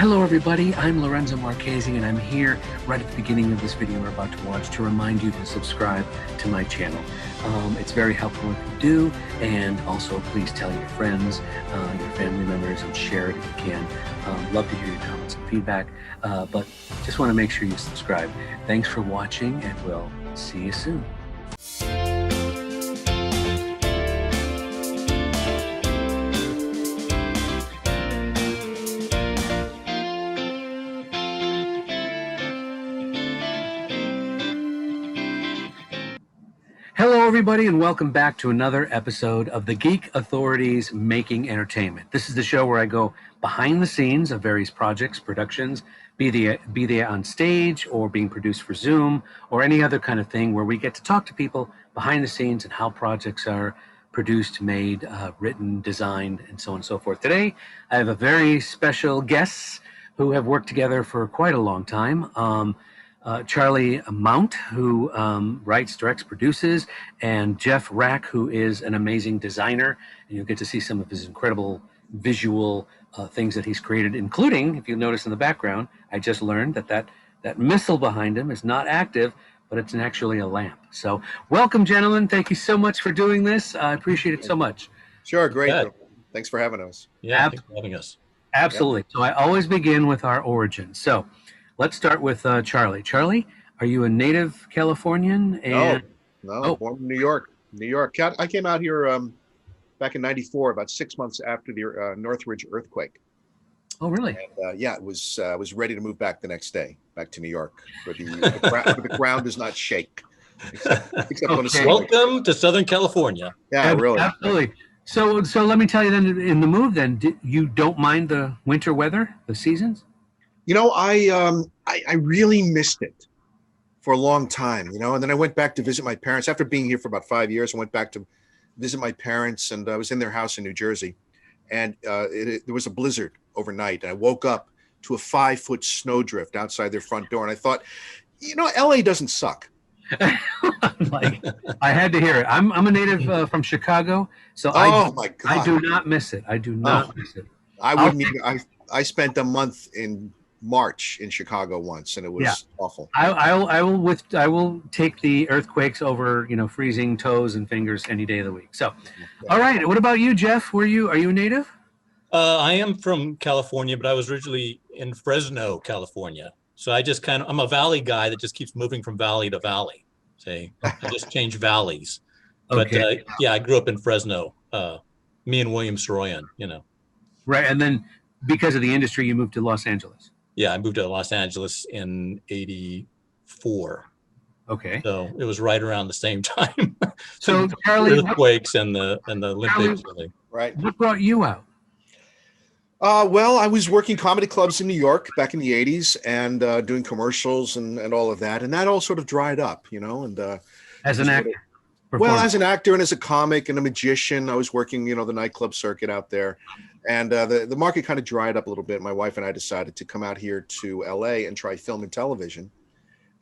Hello everybody, I'm Lorenzo Marchese and I'm here right at the beginning of this video we're about to watch to remind you to subscribe to my channel. It's very helpful if you do, and also please tell your friends, your family members, and share it if you can. Love to hear your comments and feedback, but just want to make sure you subscribe. Thanks for watching and we'll see you soon. Hello everybody and welcome back to another episode of the Geek Authority's Making Entertainment. This is the show where I go behind the scenes of various projects, productions, be they on stage or being produced for Zoom or any other kind of thing where we get to talk to people behind the scenes and how projects are produced, made, written, designed, and so on and so forth. Today I have a very special guests who have worked together for quite a long time. Charlie Mount, who writes, directs, produces, and Jeff Rack, who is an amazing designer. And you'll get to see some of his incredible visual things that he's created, including, if you notice in the background, I just learned that missile behind him is not active, but it's actually a lamp. So welcome, gentlemen. Thank you so much for doing this. I appreciate it so much. Sure, great. Thanks for having us. Yeah, thanks for having us. Absolutely. Yep. So I always begin with our origin. So let's start with Charlie. Charlie, are you a native Californian? And No, born in New York. I came out here back in '94, about 6 months after the Northridge earthquake. Oh, really? And, yeah, it was. I was ready to move back the next day, back to New York, but the ground does not shake. Except on a Welcome to Southern California. Yeah, really. Absolutely. So let me tell you then, in the move, then you don't mind the winter weather, the seasons? You know, I really missed it for a long time, you know, and then I went back to visit my parents after being here for about 5 years. I went back to visit my parents, and I was in their house in New Jersey, and there was a blizzard overnight, and I woke up to a 5-foot snowdrift outside their front door, and I thought, you know, LA doesn't suck. Like, I had to hear it. I'm a native from Chicago, so my God. I do not miss it. I do not miss it. I wouldn't even. I spent a month in March in Chicago once, and it was awful. I will take the earthquakes over, you know, freezing toes and fingers any day of the week. So, all right. What about you, Jeff? Are you a native? I am from California, but I was originally in Fresno, California. So I'm a valley guy that just keeps moving from valley to valley. Say, I just change valleys. Okay. But yeah, I grew up in Fresno. Me and William Soroyan, you know. Right, and then because of the industry, you moved to Los Angeles. Yeah, I moved to Los Angeles in '84. Okay. So it was right around the same time. So Charlie, earthquakes and the Olympics. Charlie, right. What brought you out? Well, I was working comedy clubs in New York back in the '80s and doing commercials and all of that, and that all sort of dried up, you know. And as an actor. Well, as an actor and as a comic and a magician, I was working, you know, the nightclub circuit out there. And the market kind of dried up a little bit. My wife and I decided to come out here to LA and try film and television.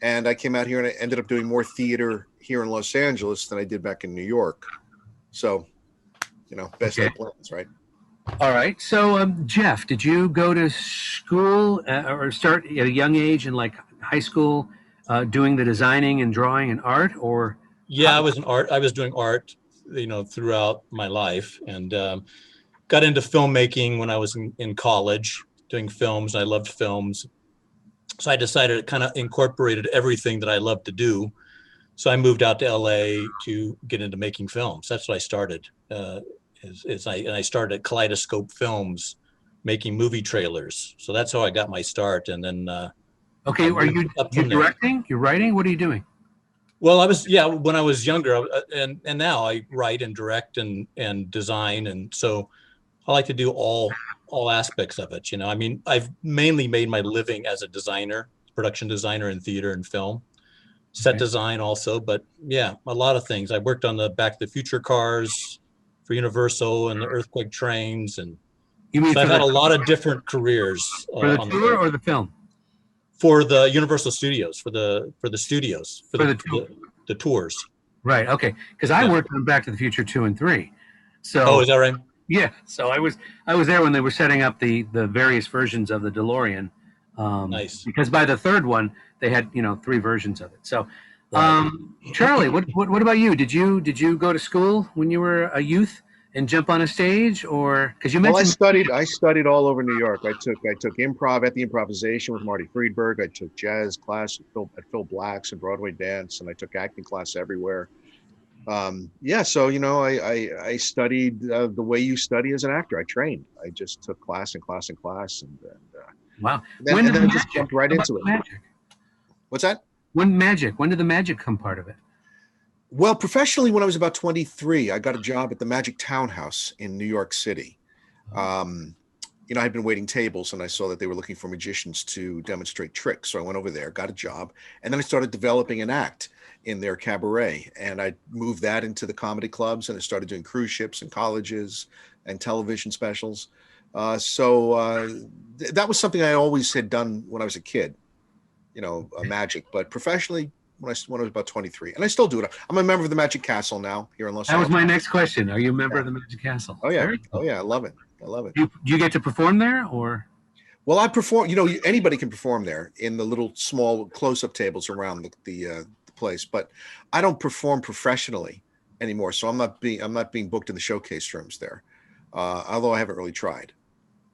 And I came out here and I ended up doing more theater here in Los Angeles than I did back in New York. So, you know, best of plans, right? All right. So, Jeff, did you go to school or start at a young age in like high school doing the designing and drawing and art, or? Yeah, I was doing art, you know, throughout my life, and got into filmmaking when I was in college, doing films. I loved films. So I decided it kind of incorporated everything that I love to do. So I moved out to LA to get into making films. That's what I started. I started at Kaleidoscope Films, making movie trailers. So that's how I got my start. And then okay, are you directing? You're writing? What are you doing? Well, when I was younger, and now I write and direct and design, and so I like to do all aspects of it. You know, I mean, I've mainly made my living as a designer, production designer in theater and film, set design also. But yeah, a lot of things. I worked on the Back to the Future cars for Universal and the earthquake trains, and so I've had a lot of different careers. For the tour or the film? For the Universal Studios, for the studios, for the tours. Right. Okay. Because I worked on Back to the Future 2 and 3. So. Oh, is that right? Yeah, so I was there when they were setting up the various versions of the DeLorean. Nice. Because by the third one they had three versions of it. So, Right. Charlie, what about you? Did you go to school when you were a youth and jump on a stage, or because you Well, mentioned? I studied all over New York. I took improv at the Improvisation with Marty Friedberg. I took jazz class at Phil Black's and Broadway dance, and I took acting class everywhere. Yeah, so I studied the way you study as an actor. I trained. I just took class and class and class, Wow, then when and did the then just magic? jumped right How about into the it. magic? What's that? When did the magic come part of it? Well, professionally, when I was about 23, I got a job at the Magic Townhouse in New York City. Um, I had been waiting tables and I saw that they were looking for magicians to demonstrate tricks. So I went over there, got a job, and then I started developing an act in their cabaret. And I moved that into the comedy clubs and I started doing cruise ships and colleges and television specials. That was something I always had done when I was a kid, magic, but professionally, when I was about 23, and I still do it. I'm a member of the Magic Castle now here in Los That was Angeles. my next question. Are you a member Yeah. of the Magic Castle? Oh yeah. Very Oh cool. yeah. I love it. I love it. Do you get to perform there, or? Well, I perform. Anybody can perform there in the little small close-up tables around the place, but I don't perform professionally anymore. So I'm not being booked in the showcase rooms there, although I haven't really tried.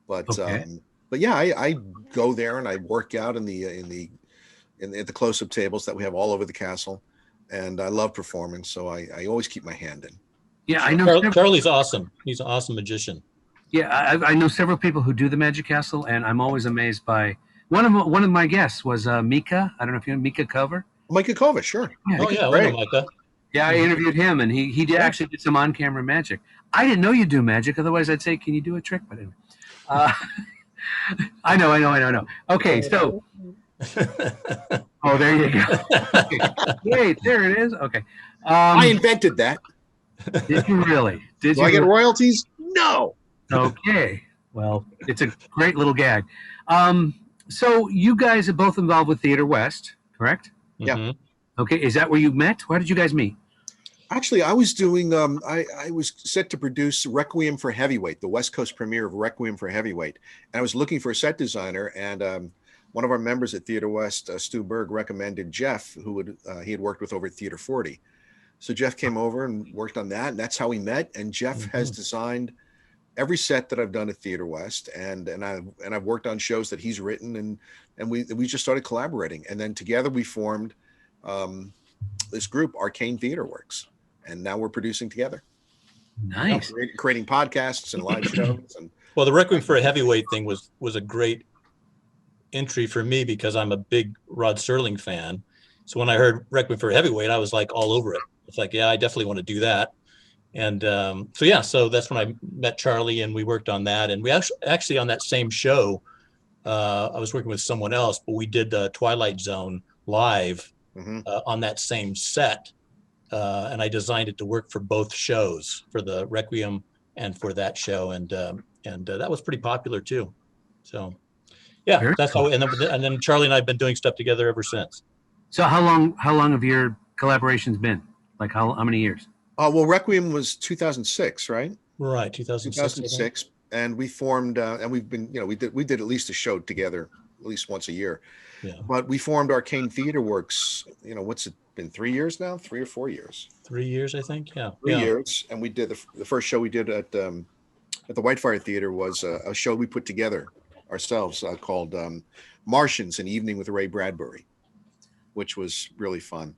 But Okay. but yeah, I go there and I work out at the close-up tables that we have all over the castle, and I love performing, so I always keep my hand in. Yeah, I So know. Charlie's awesome. He's an awesome magician. Yeah, I know several people who do the Magic Castle, and I'm always amazed by one of my guests was Mika. I don't know if you know Mika Cover. Mike Yakova, sure. Yeah, Oh Mike is yeah, we know great. Micah. yeah. I interviewed him, and he did Yeah. actually did some on-camera magic. I didn't know you do magic. Otherwise, I'd say, "Can you do a trick?" But anyway, uh, I know. Okay, so there you go. Okay. Wait, there it is. Okay, I invented that. did you really? Did Do you? I get really? royalties? No. Okay. Well, it's a great little gag. So you guys are both involved with Theater West, correct? Yeah. Mhm. Okay. Is that where you met? Where did you guys meet? Actually, I was doing. I was set to produce Requiem for Heavyweight, the West Coast premiere of Requiem for Heavyweight, and I was looking for a set designer. And one of our members at Theater West, Stu Berg, recommended Jeff, he had worked with over at Theater 40. So Jeff came over and worked on that, and that's how we met. And Jeff has designed every set that I've done at Theater West, and I've worked on shows that he's written, and we just started collaborating, and then together we formed this group, Arcane TheatreWorks, and now we're producing together. Nice. Creating podcasts and live shows. And Well, the Requiem for a Heavyweight thing was a great entry for me because I'm a big Rod Serling fan. So when I heard Requiem for a Heavyweight, I was like all over it. It's like, yeah, I definitely want to do that. And so that's when I met Charlie and we worked on that. And we actually on that same show, I was working with someone else, but we did the Twilight Zone live on that same set. And I designed it to work for both shows, for the Requiem and for that show. And that was pretty popular too. So yeah, Very that's cool. how, and then Charlie and I have been doing stuff together ever since. So how long have your collaborations been? Like how many years? well, Requiem was 2006, right? Right. 2006. 2006, and we formed, and we've been, we did at least a show together, at least once a year. Yeah. But we formed Arcane TheatreWorks. What's it been? 3 years now? 3 or 4 years? 3 years, I think. Yeah. 3 years, and we did the first show we did at the Whitefire Theater was a show we put together ourselves called Martians: An Evening with Ray Bradbury, which was really fun.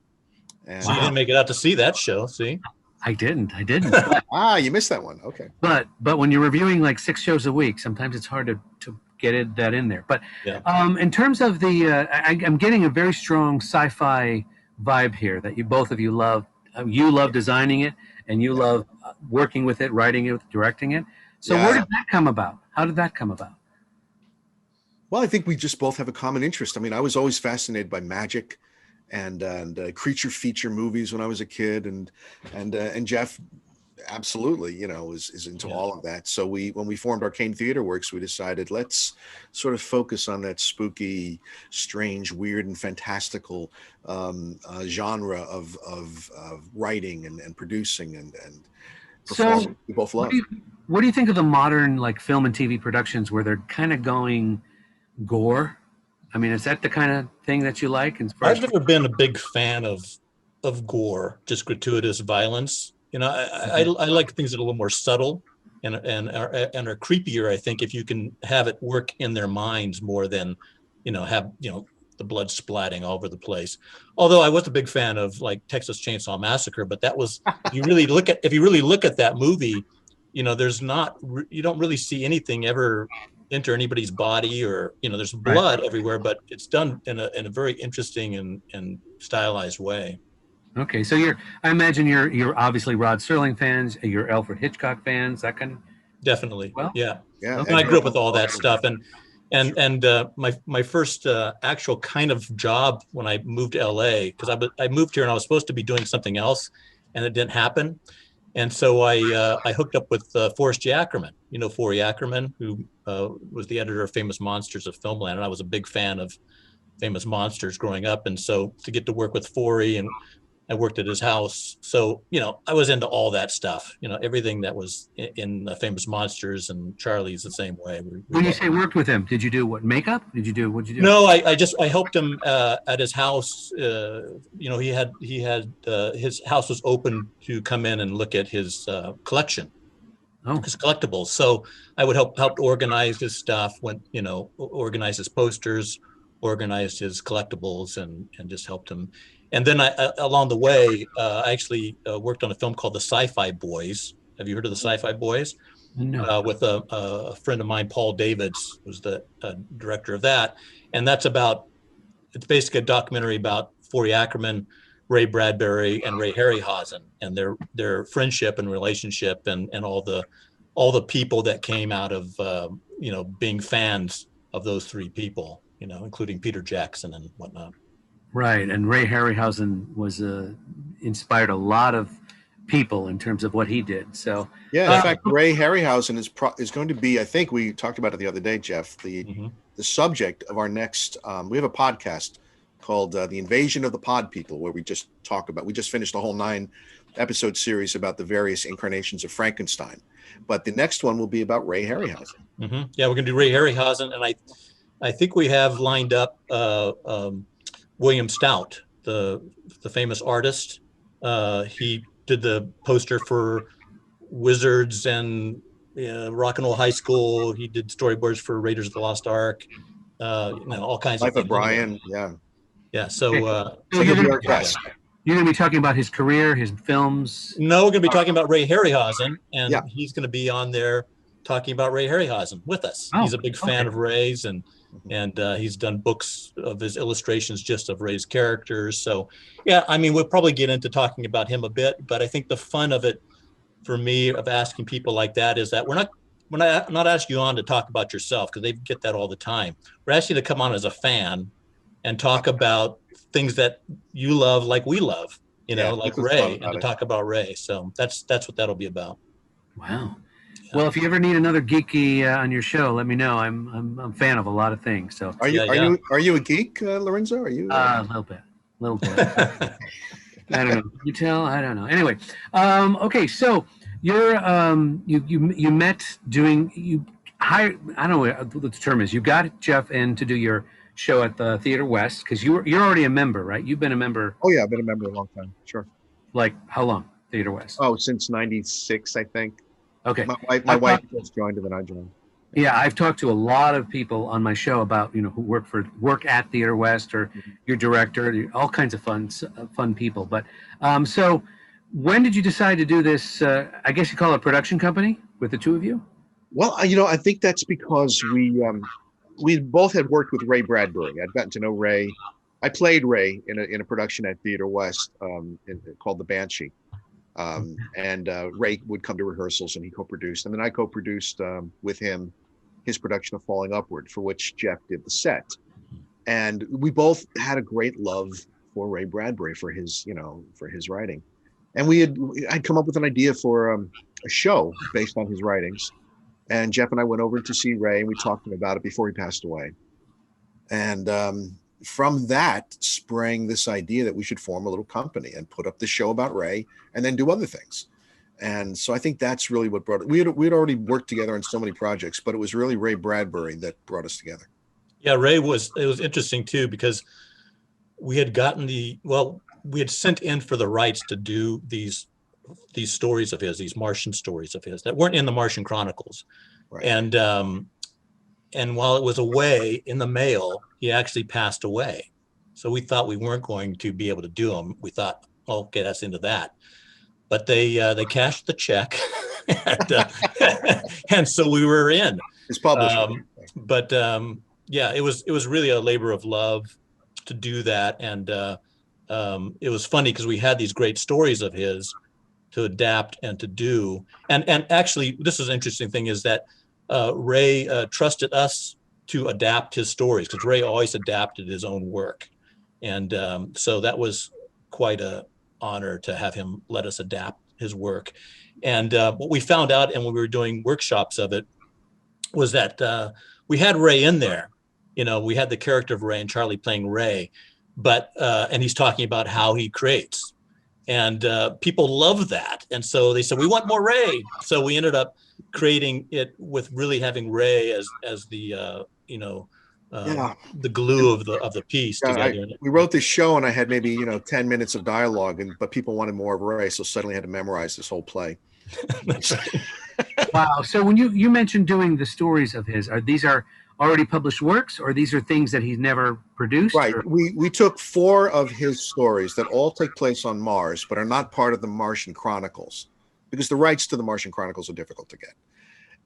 And So you didn't make it out to see that show, see? I didn't. you missed that one. Okay. But when you're reviewing like 6 shows a week, sometimes it's hard to get that in there. But Yeah. in terms of I'm getting a very strong sci-fi vibe here that both of you love. You love designing it, and you love working with it, writing it, directing it. So Yeah. where did that come about? How did that come about? Well, I think we just both have a common interest. I mean, I was always fascinated by magic and creature feature movies when I was a kid, and Jeff absolutely, is into all of that. So when we formed Arcane TheatreWorks, we decided let's sort of focus on that spooky, strange, weird, and fantastical genre of writing and producing, and perform. So, We both what love. do you what do you think of the modern like film and TV productions where they're kind of going gore? I mean, is that the kind of thing that you like? As far I've as never been a big fan of gore, just gratuitous violence. I like things that are a little more subtle and are creepier. I think if you can have it work in their minds more than, have the blood splatting all over the place. Although I was a big fan of like Texas Chainsaw Massacre, but that was if you really look at that movie, there's not you don't really see anything ever enter anybody's body, or there's right? blood everywhere, but it's done in a very interesting and stylized way. Okay, so I imagine you're obviously Rod Serling fans, you're Alfred Hitchcock fans, that kind of. Definitely. Well, Yeah. Yeah, okay. And I Edgar grew up with Allan all that Poe. stuff. And my first actual kind of job when I moved to LA, because I moved here and I was supposed to be doing something else, and it didn't happen. And so I hooked up with Forrest J. Ackerman. Forrest Ackerman, who was the editor of Famous Monsters of Filmland, and I was a big fan of Famous Monsters growing up. And so to get to work with Forrest, and I worked at his house, so I was into all that stuff. Everything that was in Famous Monsters, and Charlie's the same way. When you say worked with him, did you do what makeup? What'd you do? No, I helped him at his house. He had his house was open to come in and look at his collection, Oh, his collectibles. So I would help organize his stuff, organize his posters, organized his collectibles, and just helped him. And then along the way, I actually worked on a film called The Sci-Fi Boys. Have you heard of The Sci-Fi Boys? no. With a friend of mine, Paul Davids, was the director of that. And it's basically a documentary about Forrest Ackerman, Ray Bradbury, and Ray Harryhausen, and their friendship and relationship, and all the people that came out of being fans of those three people, including Peter Jackson and whatnot. Right, and Ray Harryhausen was inspired a lot of people in terms of what he did. So Yeah, in fact, Ray Harryhausen is going to be. I think we talked about it the other day, Jeff. The subject of our next. We have a podcast called "The Invasion of the Pod People," where we just finished a whole 9-episode series about the various incarnations of Frankenstein. But the next one will be about Ray Harryhausen. Yeah, we're going to do Ray Harryhausen, and I think we have lined up William Stout, the famous artist. He did the poster for Wizards and Rock and Roll High School. He did storyboards for Raiders of the Lost Ark. All kinds Life of things. of Brian, anyway. yeah. Yeah. So you'll be our guest. You're going to be talking about his career, his films. No, we're going to be talking about Ray Harryhausen, and Yeah. he's going to be on there talking about Ray Harryhausen with us. Oh, he's a big fan okay. of Ray's, and he's done books of his illustrations just of Ray's characters. So, yeah, I mean, we'll probably get into talking about him a bit, but I think the fun of it for me of asking people like that is that we're not asking you on to talk about yourself, because they get that all the time. We're asking you to come on as a fan and talk about things that you love, like we love, like Ray, and to talk about Ray. So that's what that'll be about. Wow. Yeah. Well, if you ever need another geeky on your show, let me know. I'm a fan of a lot of things. So are you a geek, Lorenzo? Are you a little bit. I don't know. You tell? I don't know. Anyway, okay. So you're you met doing I don't know what the term is. You got Jeff in to do your show at the TheatreWorks, because you're already a member, right? You've been a member. Oh yeah, I've been a member a long time. Sure. Like how long? TheatreWorks. Oh, since '96, I think. Okay. My wife just joined, and then I joined. Yeah, I've talked to a lot of people on my show about who work at TheatreWorks, or your director, all kinds of fun people. But so when did you decide to do this? I guess you call it a production company with the two of you. Well, I think that's because we both had worked with Ray Bradbury. I'd gotten to know Ray. I played Ray in a production at TheatreWorks called The Banshee. And Ray would come to rehearsals, and he co-produced. And then I co-produced with him his production of Falling Upward, for which Jeff did the set. And we both had a great love for Ray Bradbury, for his writing. And I'd come up with an idea for a show based on his writings. And Jeff and I went over to see Ray, and we talked to him about it before he passed away. And from that sprang this idea that we should form a little company and put up the show about Ray, and then do other things. And so I think that's really what brought it. We'd already worked together on so many projects, but it was really Ray Bradbury that brought us together. Yeah, it was interesting too, because we had we had sent in for the rights to do these stories of his, these Martian stories of his that weren't in the Martian Chronicles. Right. And while it was away in the mail, he actually passed away. So we thought we weren't going to be able to do them. We thought, oh, okay, that's into that. But they cashed the check, and so we were in. It's published. Yeah, it was really a labor of love to do that, and it was funny because we had these great stories of his to adapt and to do. And actually, this is an interesting thing, is that Ray trusted us to adapt his stories, because Ray always adapted his own work, and so that was quite a honor to have him let us adapt his work. And what we found out, and when we were doing workshops of it, was that we had Ray in there. We had the character of Ray and Charlie playing Ray, but and he's talking about how he creates, and people love that, and so they said, we want more Ray. So we ended up creating it with really having Ray as the the glue of the piece together. We wrote this show, and I had maybe 10 minutes of dialogue, but people wanted more of Ray, so suddenly I had to memorize this whole play. Wow. So when you mentioned doing the stories of his, these are already published works, or these are things that he's never produced? Right. Or? We took 4 of his stories that all take place on Mars, but are not part of the Martian Chronicles, because the rights to the Martian Chronicles are difficult to get.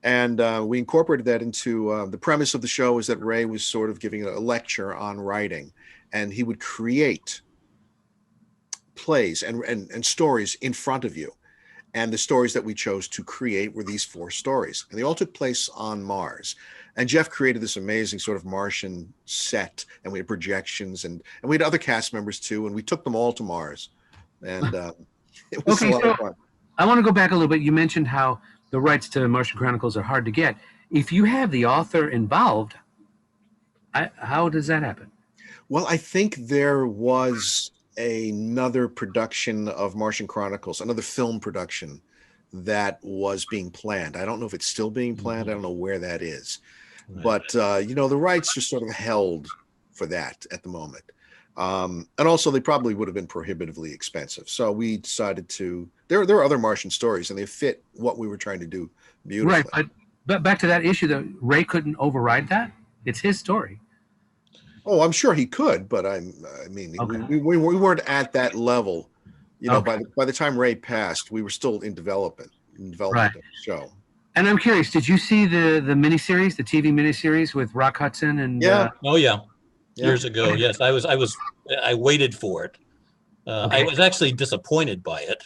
And we incorporated that into the premise of the show, is that Ray was sort of giving a lecture on writing, and he would create plays and stories in front of you. And the stories that we chose to create were these 4 stories, and they all took place on Mars. And Jeff created this amazing sort of Martian set, and we had projections, and we had other cast members too, and we took them all to Mars. And it was a lot of fun. I want to go back a little bit. You mentioned how the rights to Martian Chronicles are hard to get. If you have the author involved, how does that happen? Well, I think there was another production of Martian Chronicles, another film production that was being planned. I don't know if it's still being planned. I don't know where that is. Right. But, the rights are sort of held for that at the moment. And also, they probably would have been prohibitively expensive. So we decided to, there are other Martian stories, and they fit what we were trying to do beautifully. Right, but back to that issue, though, Ray couldn't override that? It's his story. Oh, I'm sure he could, but I mean, okay. we weren't at that level. Okay. By the time Ray passed, we were still in development right. of the show. And I'm curious, did you see the miniseries, the TV miniseries with Rock Hudson and? Yeah. Oh yeah. Years ago, yes. I waited for it. Okay. I was actually disappointed by it.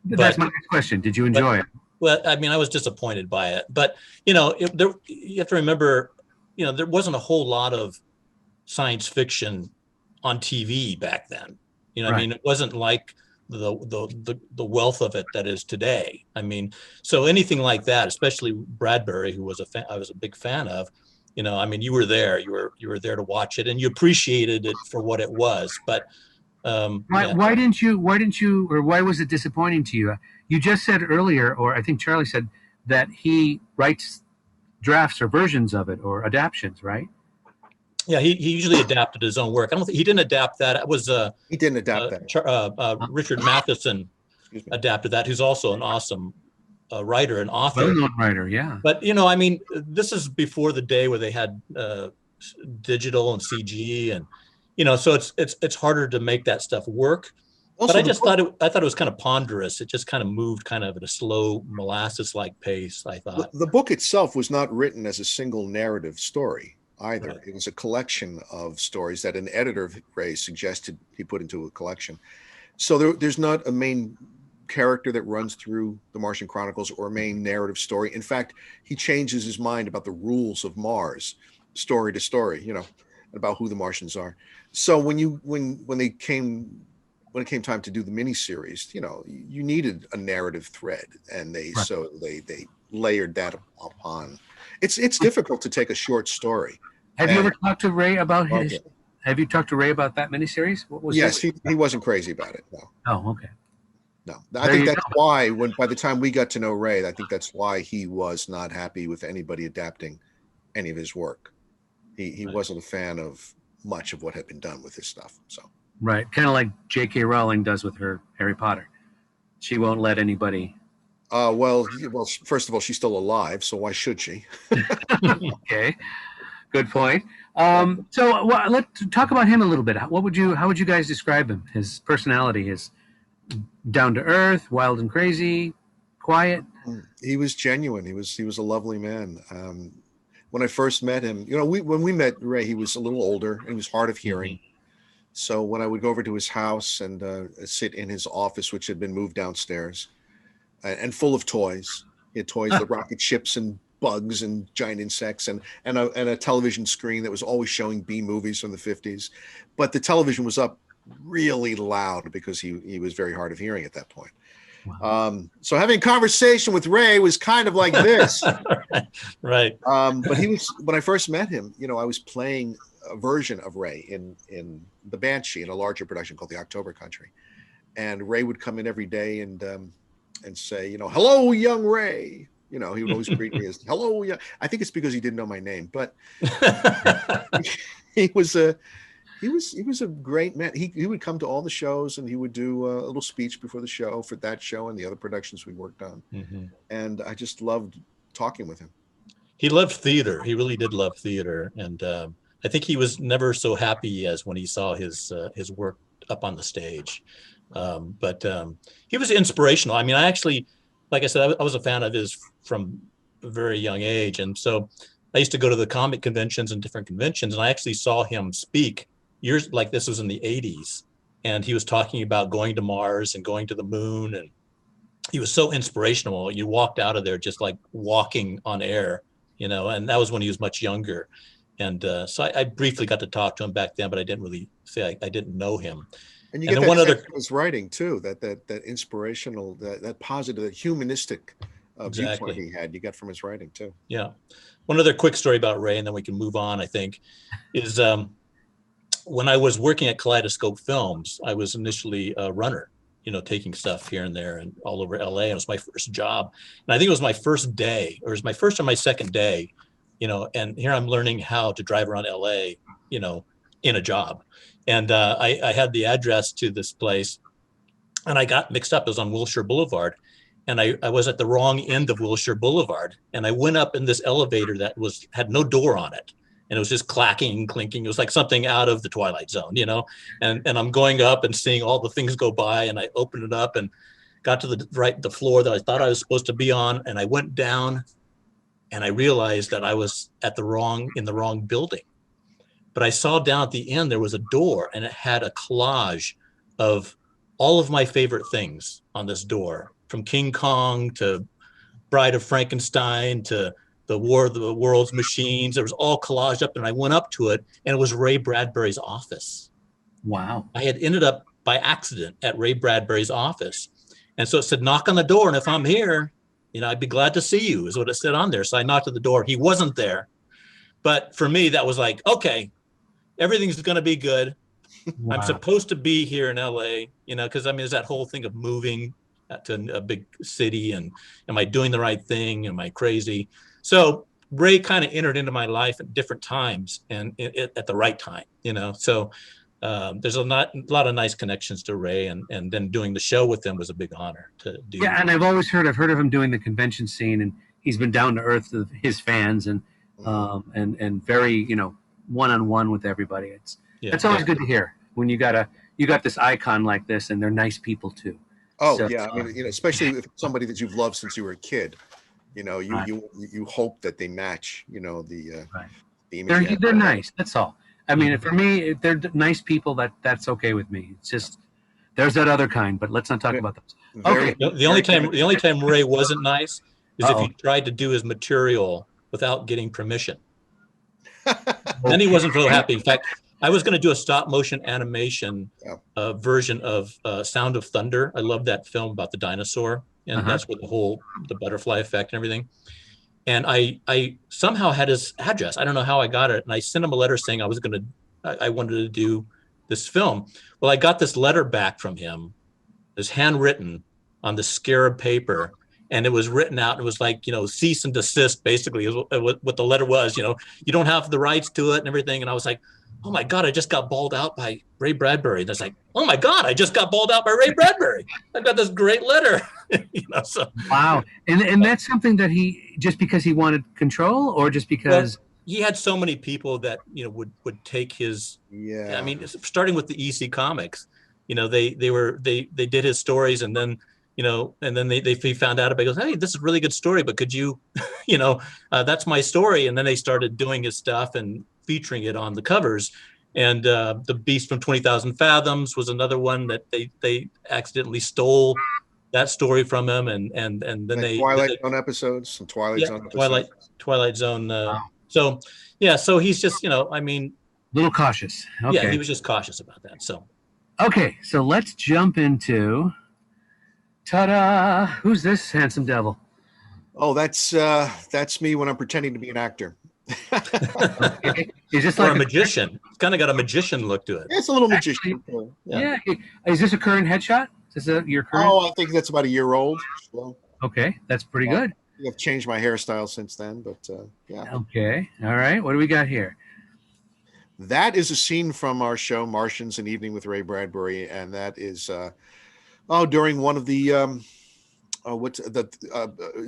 That's my next question. Did you enjoy it? Well, I mean, I was disappointed by it, but you have to remember, there wasn't a whole lot of science fiction on TV back then. Right. I mean, it wasn't like the wealth of it that is today. I mean, so anything like that, especially Bradbury, who I was a big fan of. I mean, you were there. You were there to watch it, and you appreciated it for what it was. But why didn't you? Or why was it disappointing to you? You just said earlier, or I think Charlie said, that he writes drafts or versions of it or adaptions, right? Yeah, he usually adapted his own work. I don't think he didn't adapt that. It was he didn't adapt that. Richard Matheson adapted that, who's also an awesome writer and author. Well-known writer, yeah. But I mean, this is before the day where they had digital and CG, and so it's harder to make that stuff work. Also, but I thought it was kind of ponderous. It just kind of moved kind of at a slow molasses-like pace. I thought the book itself was not written as a single narrative story either. Right. It was a collection of stories that an editor of Ray suggested he put into a collection. So there's not a main character that runs through the Martian Chronicles or a main narrative story. In fact, he changes his mind about the rules of Mars, story to story, about who the Martians are. So when it came time to do the miniseries, you needed a narrative thread, and they layered that upon. It's difficult to take a short story. Have you ever talked to Ray about his? Have you talked to Ray about that miniseries? Yes, he wasn't crazy about it. No. Oh, okay. No, I There think you that's why by the time we got to know Ray, I think that's why he was not happy with anybody adapting any of his work. He Right. wasn't a fan of much of what had been done with his stuff. So Right, kind of like J.K. Rowling does with her Harry Potter. She won't let anybody. well, first of all, she's still alive, so why should she? Okay, good point. So let's talk about him a little bit. How would you guys describe him? His personality, his down to earth, wild and crazy, quiet. He was genuine. He was a lovely man. When I first met him, when we met Ray, he was a little older and he was hard of hearing. Mm-hmm. So when I would go over to his house and sit in his office, which had been moved downstairs, and full of toys, he had toys, the rocket ships and bugs and giant insects, and a television screen that was always showing B movies from the 50s, but the television was up really loud because he was very hard of hearing at that point. Wow. So having a conversation with Ray was kind of like this. Right. But when I first met him, I was playing a version of Ray in the Banshee in a larger production called The October Country. And Ray would come in every day and say, hello, young Ray. He would always greet me as hello. Yeah. I think it's because he didn't know my name, but he was a great man. He would come to all the shows and he would do a little speech before the show for that show and the other productions we worked on. Mm-hmm. And I just loved talking with him. He loved theater. He really did love theater. And I think he was never so happy as when he saw his work up on the stage. But he was inspirational. I mean, I actually, like I said, I was a fan of his from a very young age. And so I used to go to the comic conventions and different conventions, and I actually saw him speak years, like this was in the 80s. And he was talking about going to Mars and going to the moon. And he was so inspirational. You walked out of there just like walking on air, and that was when he was much younger. And so I briefly got to talk to him back then, but I didn't really say I didn't know him. And you get that sense from his writing too, that inspirational, that positive, that humanistic viewpoint he had. You got from his writing too. Yeah. One other quick story about Ray, and then we can move on, I think, is when I was working at Kaleidoscope Films, I was initially a runner, taking stuff here and there and all over LA. It was my first job. And I think it was my first day, or it was my first or my second day, and here I'm learning how to drive around LA, in a job. And I had the address to this place and I got mixed up. It was on Wilshire Boulevard. And I was at the wrong end of Wilshire Boulevard. And I went up in this elevator that had no door on it. And it was just clacking and clinking. It was like something out of the Twilight Zone, and I'm going up and seeing all the things go by. And I opened it up and got to the floor that I thought I was supposed to be on. And I went down and I realized that I was in the wrong building. But I saw down at the end, there was a door and it had a collage of all of my favorite things on this door, from King Kong to Bride of Frankenstein to the War of the World's Machines. There was all collaged up, and I went up to it and it was Ray Bradbury's office. Wow. I had ended up by accident at Ray Bradbury's office. And so it said, knock on the door. And if I'm here, I'd be glad to see you, is what it said on there. So I knocked at the door. He wasn't there. But for me, that was like, okay, everything's going to be good. Wow. I'm supposed to be here in LA, because there's that whole thing of moving to a big city, and am I doing the right thing? Am I crazy? So Ray kind of entered into my life at different times and at the right time, So there's a lot of nice connections to Ray, and then doing the show with him was a big honor to do. Yeah, and I've heard of him doing the convention scene, and he's been down to earth to his fans, and very one-on-one with everybody. It's always good to hear when you got this icon like this, and they're nice people too. Oh, so, yeah, especially if somebody that you've loved since you were a kid. You hope that they match, the image. They're nice. That's all. I mean, for me, they're nice people. That's okay with me. It's just there's that other kind, but let's not talk about those. Okay. The only time Ray wasn't nice is if he tried to do his material without getting permission. Then he wasn't real happy. In fact, I was going to do a stop motion animation version of Sound of Thunder. I love that film about the dinosaur. And that's with the butterfly effect and everything. And I somehow had his address. I don't know how I got it. And I sent him a letter saying I wanted to do this film. Well, I got this letter back from him. It's handwritten. on the scarab paper, and it was written out. It was like, cease and desist, basically, is what the letter was. You don't have the rights to it and everything. And I was like, oh my God, I just got bawled out by Ray Bradbury. And it's like, oh my God, I just got bawled out by Ray Bradbury. I got this great letter. So wow. And that's something that just because he wanted control, or just because he had so many people that would take his. I mean, starting with the EC Comics, they did his stories, and then he found out about it. He goes, hey, this is a really good story, but could you that's my story. And then they started doing his stuff and featuring it on the covers. And the Beast from 20,000 Fathoms was another one that they accidentally stole that story from him, and then they Twilight Zone episodes, some Twilight Zone episodes. Twilight Zone. Wow. So he's just I mean, a little cautious. Okay. Yeah, he was just cautious about that. So okay, so let's jump into ta-da! Who's this handsome devil? Oh, that's me when I'm pretending to be an actor. Okay. Is this or like a magician? It's kind of got a magician look to it. It's a little magician. Yeah. Is this a current headshot? Is this your current? Oh, I think that's about a year old. So, okay, that's pretty good. I've changed my hairstyle since then, but yeah. Okay, all right. What do we got here? That is a scene from our show Martians, An Evening with Ray Bradbury, and that is during one of the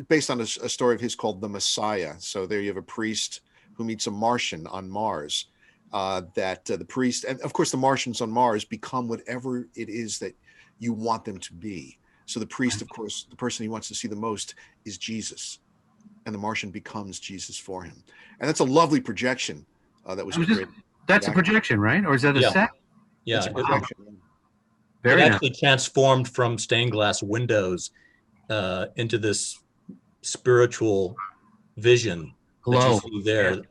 based on a story of his called The Messiah. So there you have a priest who meets a Martian on Mars. The priest, and of course the Martians on Mars become whatever it is that you want them to be. So the priest, of course, the person he wants to see the most is Jesus, and the Martian becomes Jesus for him. And that's a lovely projection that was created. That's a projection, right? Or is that a set? Yeah, Very it actually transformed from stained glass windows into this spiritual vision glow that you see there.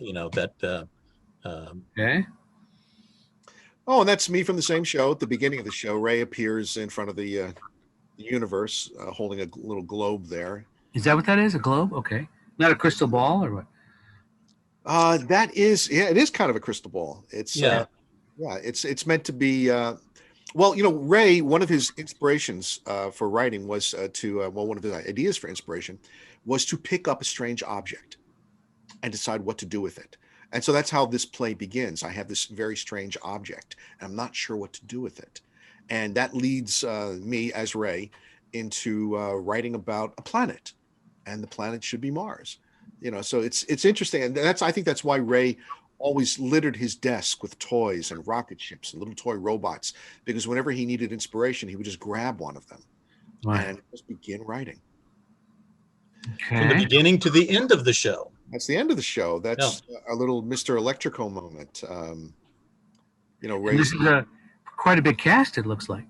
Okay. Oh, and that's me from the same show. At the beginning of the show, Ray appears in front of the universe, holding a little globe there. Is that what that is? A globe? Okay. Not a crystal ball or what? That is, it is kind of a crystal ball. It's it's meant to be. Ray, one of his inspirations for writing was one of his ideas for inspiration was to pick up a strange object and decide what to do with it. And so that's how this play begins. I have this very strange object, and I'm not sure what to do with it. And that leads me as Ray into writing about a planet, and the planet should be Mars. So it's interesting, and I think that's why Ray always littered his desk with toys and rocket ships and little toy robots, because whenever he needed inspiration, he would just grab one of them and just begin writing. Okay. From the beginning to the end of the show. That's the end of the show. That's a little Mr. Electrico moment. Ray. This is quite a big cast, it looks like.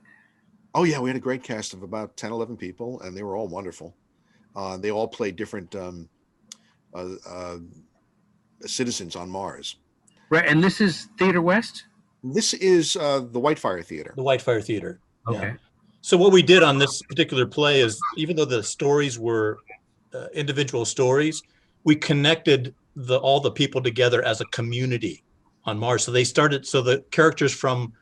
Oh, yeah. We had a great cast of about 10, 11 people, and they were all wonderful. They all played different citizens on Mars. Right. And this is Theater West? This is the Whitefire Theater. The Whitefire Theater. Okay. Yeah. So what we did on this particular play is, even though the stories were individual stories, we connected all the people together as a community on Mars. So the characters from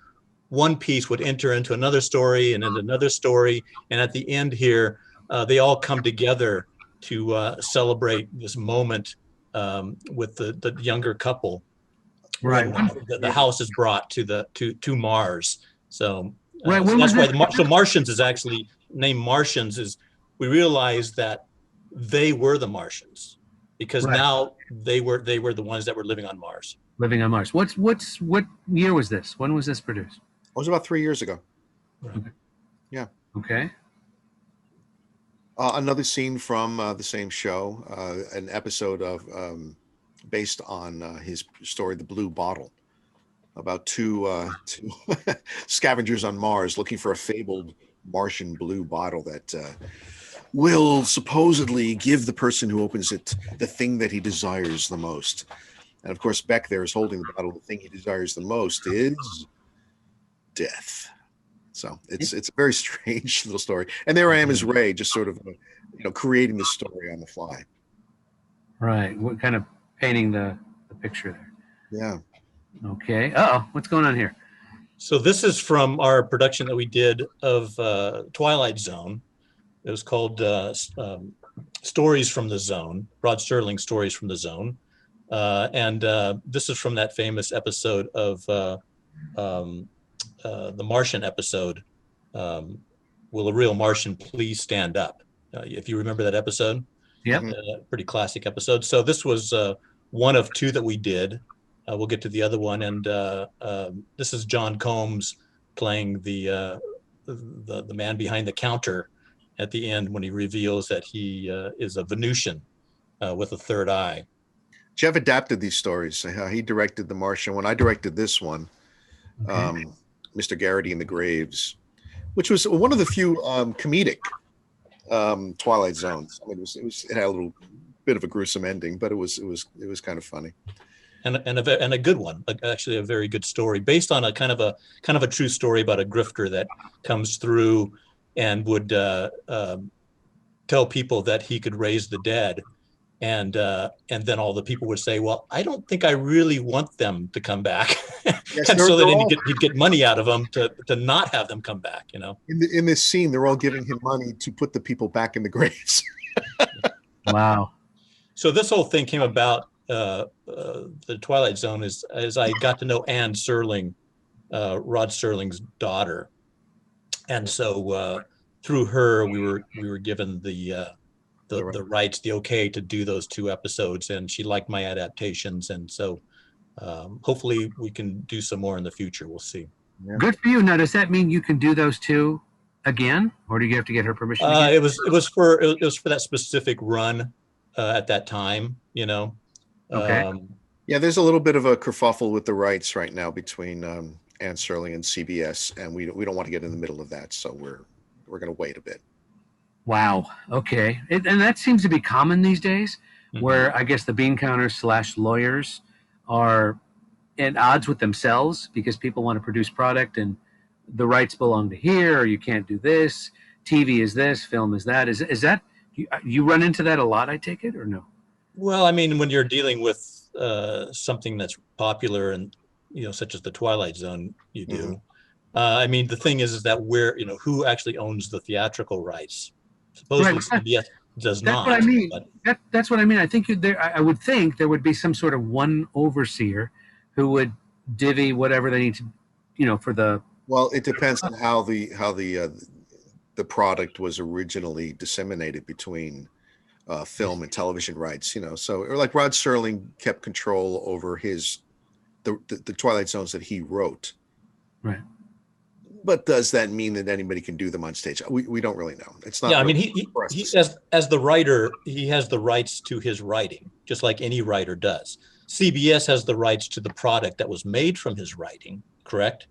one piece would enter into another story and then another story. And at the end here, they all come together to celebrate this moment with the younger couple. Right. The house is brought to Mars. So right. That's why so Martians is actually named Martians. Is we realized that they were the Martians, because now they were the ones that were living on Mars. Living on Mars. What year was this? When was this produced? It was about 3 years ago. Right. Okay. Yeah. Okay. Another scene from the same show, an episode of based on his story, The Blue Bottle, about two scavengers on Mars looking for a fabled Martian blue bottle that will supposedly give the person who opens it the thing that he desires the most. And of course, Beck there is holding the bottle. The thing he desires the most is death. So it's a very strange little story. And there I am as Ray, just sort of creating the story on the fly. Right. What kind of painting the picture there? Yeah. Okay. What's going on here? So this is from our production that we did of Twilight Zone. It was called Stories from the Zone, Rod Serling's Stories from the Zone. And this is from that famous episode of the Martian episode. Will a real Martian please stand up? If you remember that episode. Yep. Pretty classic episode. So this was one of two that we did. We'll get to the other one. And this is John Combs playing the man behind the counter at the end when he reveals that he is a Venusian with a third eye. Jeff adapted these stories. He directed The Martian. When I directed this one, Mr. Garrity in the Graves, which was one of the few comedic Twilight Zones. I mean, it had a little bit of a gruesome ending, but it was kind of funny, and a good one. Actually, a very good story based on a kind of a true story about a grifter that comes through and would tell people that he could raise the dead, and then all the people would say, "Well, I don't think I really want them to come back," yes, and so then he'd get money out of them to not have them come back. You know, in this scene, they're all giving him money to put the people back in the graves. Wow. So this whole thing came about. The Twilight Zone as I got to know Anne Serling, Rod Serling's daughter, and so through her we were given the rights, the okay to do those two episodes, and she liked my adaptations, and so hopefully we can do some more in the future. We'll see. Yeah. Good for you. Now, does that mean you can do those two again, or do you have to get her permission? It was for that specific run at that time. You know. Okay. Yeah, there's a little bit of a kerfuffle with the rights right now between Ann Serling and CBS, and we don't want to get in the middle of that, so we're going to wait a bit. Wow. Okay. And that seems to be common these days, where I guess the bean counters / lawyers are at odds with themselves because people want to produce product and the rights belong to here, or you can't do this. TV is this, film is that. Is that you run into that a lot? I take it, or no? Well, I mean, when you're dealing with something that's popular and such as the Twilight Zone, you do. I mean, the thing is that who actually owns the theatrical rights? Supposedly CBS does not. That's what I mean. But That's what I mean. I think I would think there would be some sort of one overseer who would divvy whatever they need to, for the. Well, it depends on how the product was originally disseminated between film and television rights. So like Rod Serling kept control over the Twilight Zones that he wrote. Right. But does that mean that anybody can do them on stage? We don't really know. It's not. Yeah, really I mean, he as the writer, he has the rights to his writing, just like any writer does. CBS has the rights to the product that was made from his writing, correct?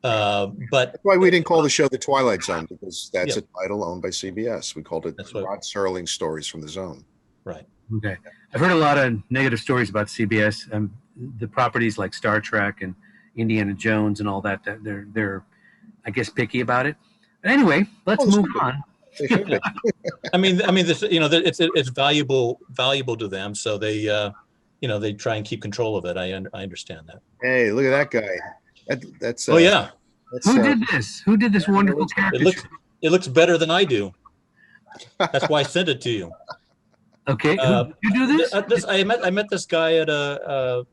But that's why we didn't call the show The Twilight Zone, because that's a title owned by CBS. We called it Rod Serling Stories from the Zone. Right. Okay. I've heard a lot of negative stories about CBS and the properties like Star Trek and Indiana Jones and all that. They're I guess picky about it. But anyway, let's move on. I mean, this, it's valuable to them, so they, they try and keep control of it. I understand that. Hey, look at that guy. That's oh yeah. Who did this? Who did this wonderful character? It looks better than I do. That's why I sent it to you. Okay, you do this? I met this guy at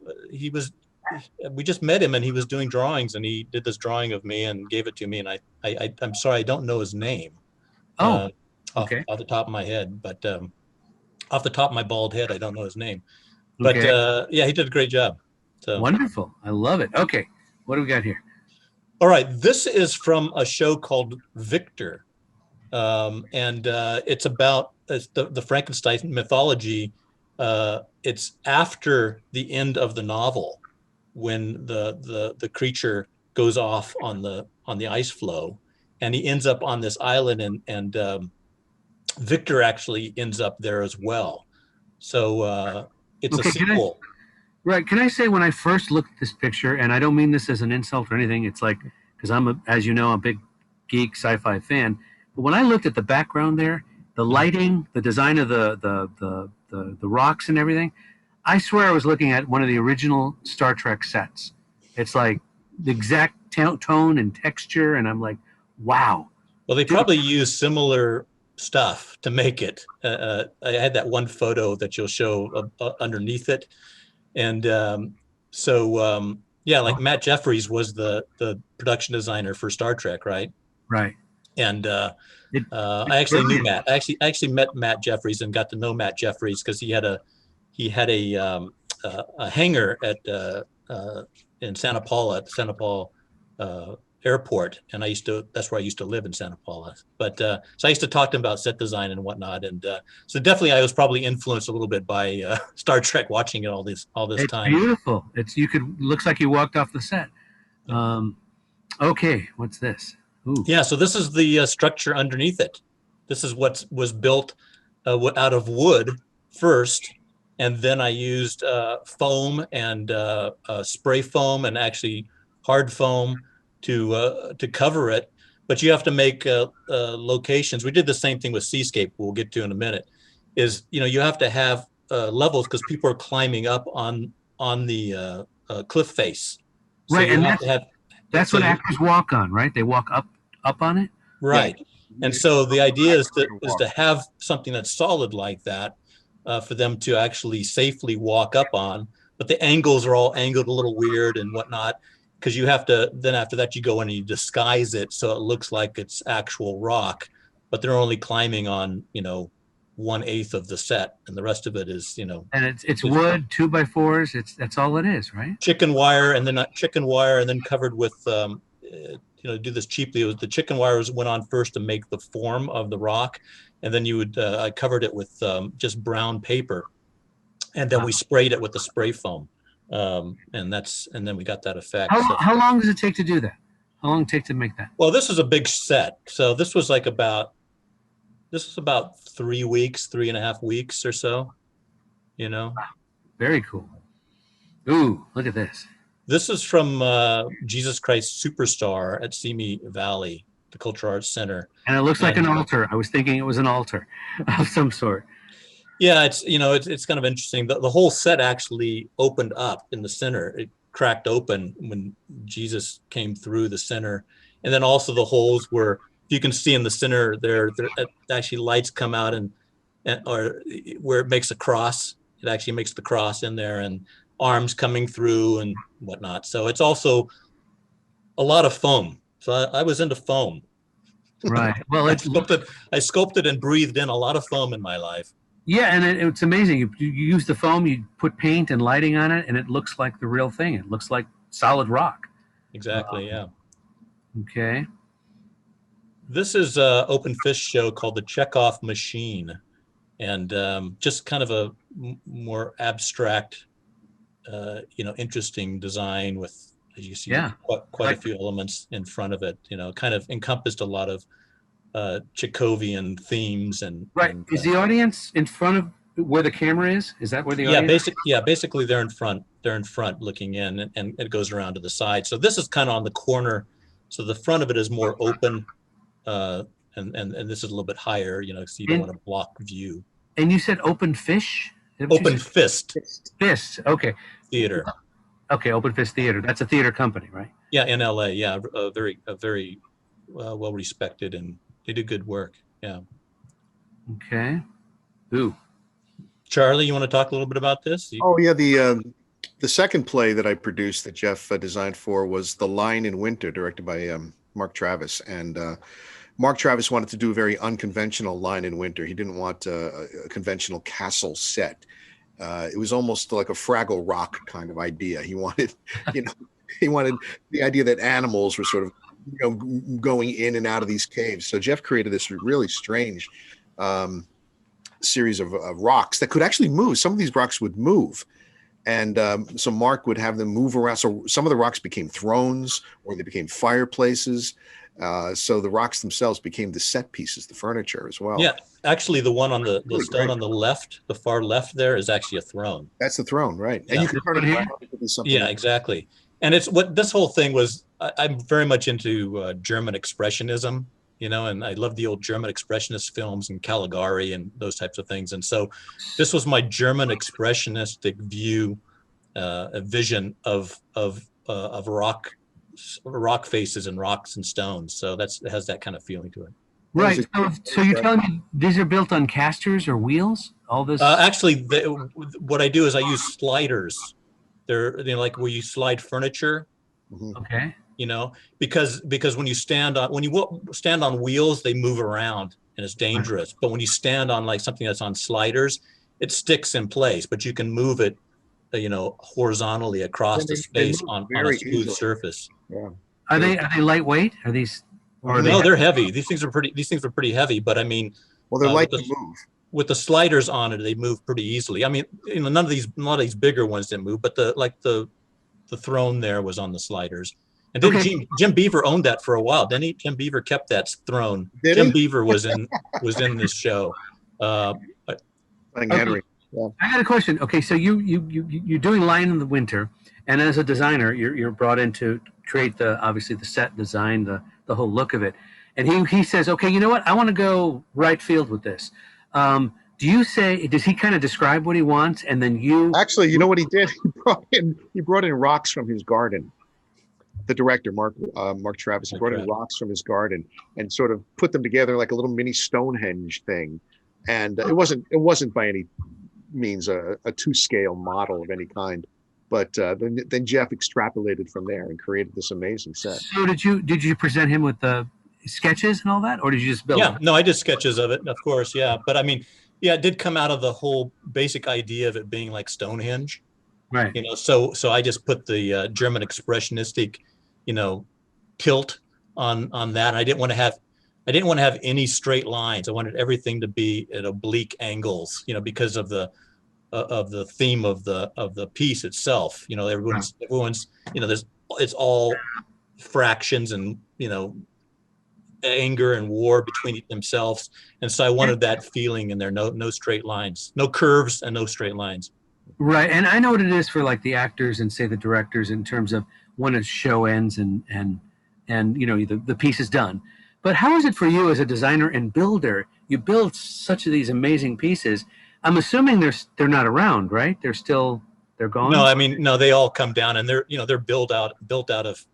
we just met him and he was doing drawings and he did this drawing of me and gave it to me, and I'm sorry, I don't know his name. Okay. Off the top of my head, but off the top of my bald head, I don't know his name. But yeah, he did a great job. So wonderful. I love it. Okay. What do we got here? All right. This is from a show called Victor. And it's about the Frankenstein mythology. It's after the end of the novel, when the creature goes off on the ice floe, and he ends up on this island, and Victor actually ends up there as well. So it's a sequel. Can I say, when I first looked at this picture, and I don't mean this as an insult or anything, it's like, because as you know, I'm a big geek sci-fi fan, but when I looked at the background there, the lighting, the design of the rocks and everything, I swear I was looking at one of the original Star Trek sets. It's like the exact tone and texture, and I'm like, wow. Well, they probably use similar stuff to make it. I had that one photo that you'll show underneath it. And yeah, like Matt Jeffries was the production designer for Star Trek, right? Right. And It, I actually knew Matt. I actually met Matt Jeffries and got to know Matt Jeffries because he had a hangar at in Santa Paula at the Santa Paula airport, and that's where I used to live in Santa Paula. But so I used to talk to him about set design and whatnot, and so definitely I was probably influenced a little bit by Star Trek, watching it all this it's time. beautiful. Looks like you walked off the set. Okay, what's this? Ooh. Yeah, so this is the structure underneath it. This is what was built out of wood first, and then I used foam and spray foam and actually hard foam to cover it. But you have to make locations. We did the same thing with Seascape. We'll get to in a minute. You have to have levels because people are climbing up on the cliff face. So right, and that's what you, actors walk on, right? They walk up on it. Right. Yeah. And so the idea is to have something that's solid like that for them to actually safely walk up on. But the angles are all angled a little weird and whatnot, because you have to, then after that you go in and you disguise it so it looks like it's actual rock, but they're only climbing on 1/8 of the set, and the rest of it is and it's wood 2x4s. That's all it is, right? Chicken wire, and then covered with do this cheaply. The chicken wires went on first to make the form of the rock, and then I covered it with just brown paper, and then we sprayed it with the spray foam, and then we got that effect. How long does it take to do that? How long does it take to make that? Well, this is a big set, so this was about 3 weeks, 3.5 weeks or so. Very cool. Ooh, look at this. This is from Jesus Christ Superstar at Simi Valley, the Cultural Arts Center. And it looks like an altar. I was thinking it was an altar of some sort. Yeah, it's kind of interesting. The whole set actually opened up in the center. It cracked open when Jesus came through the center. And then also the holes were, you can see in the center there actually lights come out or where it makes a cross. It actually makes the cross in there, and arms coming through and whatnot. So it's also a lot of foam. So I was into foam. Right. Well, I sculpted and breathed in a lot of foam in my life. Yeah, and it's amazing. You use the foam, you put paint and lighting on it, and it looks like the real thing. It looks like solid rock. Exactly. Yeah. Okay. This is an open fish show called the Chekhov Machine, and just kind of a more abstract, interesting design with, as you see, quite a few elements in front of it. Kind of encompassed a lot of Chekhovian themes and. Right. Is the audience in front of where the camera is? Is that where the audience? Basically they're in front. They're in front, looking in, and it goes around to the side. So this is kind of on the corner. So the front of it is more open. And this is a little bit higher, so you don't want to block view. And you said open fish? Open Fist. Fist, okay. Theater. Okay, Open Fist Theater. That's a theater company, right? Yeah, in LA. Yeah, a very well respected, and they do good work. Yeah. Okay. Ooh. Charlie, you want to talk a little bit about this? Oh yeah, the second play that I produced that Jeff designed for was The Line in Winter, directed by Mark Travis, and Mark Travis wanted to do a very unconventional line in winter. He didn't want a conventional castle set. It was almost like a Fraggle Rock kind of idea. He wanted, he wanted the idea that animals were sort of, going in and out of these caves. So Jeff created this really strange series of rocks that could actually move. Some of these rocks would move. And so Mark would have them move around. So some of the rocks became thrones, or they became fireplaces. So the rocks themselves became the set pieces, the furniture as well. Yeah, actually, the one on the stone on the left, the far left, there is actually a throne. That's the throne, right? Yeah. And you can turn it around to be something. Yeah, exactly. And it's what this whole thing was. I'm very much into German expressionism, and I love the old German expressionist films and Caligari and those types of things. And so this was my German expressionistic view, a vision of rock faces and rocks and stones. So it has that kind of feeling to it. Right. So you're telling me these are built on casters or wheels? All this? Actually, what I do is I use sliders. They're like where you slide furniture. Mhm. Okay. Because when you stand on wheels, they move around and it's dangerous. But when you stand on like something that's on sliders, it sticks in place. But you can move it, horizontally across the They space move on a very smooth easily. surface. Yeah. Are they lightweight? Are these? Or are they No, they're heavy. These things are pretty heavy. But I mean, Well, they're light with to move. the sliders on it, they move pretty easily. I mean, none of these bigger ones didn't move, but the throne there was on the sliders. And then Okay. Jim Beaver owned that for a while. Then Jim Beaver kept that throne. Did Jim he? Beaver was in this show. Uh, Playing Okay. Henry. Yeah. I got a question. Okay, so you're doing Lion in the Winter, and as a designer, you're brought in to create obviously the set design, the whole look of it. And he says, okay, you know what? I want to go right field with this. Does he kind of describe what he wants, and then you? Actually, you know what he did? He brought in rocks from his garden. The director, Mark Travis, he brought in rocks from his garden and sort of put them together like a little mini Stonehenge thing. And it wasn't by any means a 2-scale model of any kind. But then Jeff extrapolated from there and created this amazing set. So did you present him with the sketches and all that, or did you just build? Yeah, no, I did sketches of it, of course. Yeah, but I mean, yeah, it did come out of the whole basic idea of it being like Stonehenge. Right. So I just put the German expressionistic, tilt on that. I didn't want to have any straight lines. I wanted everything to be at oblique angles, because of the theme of the piece itself. Everyone's it's all fractions and anger and war between themselves, and so I wanted that feeling in there. No straight lines, no curves, and no straight lines. Right, and I know what it is for like the actors and say the directors in terms of when a show ends and the piece is done. But how is it for you as a designer and builder? You build such of these amazing pieces. I'm assuming they're not around, right? They're gone. No, I mean, no, they all come down and they're built out of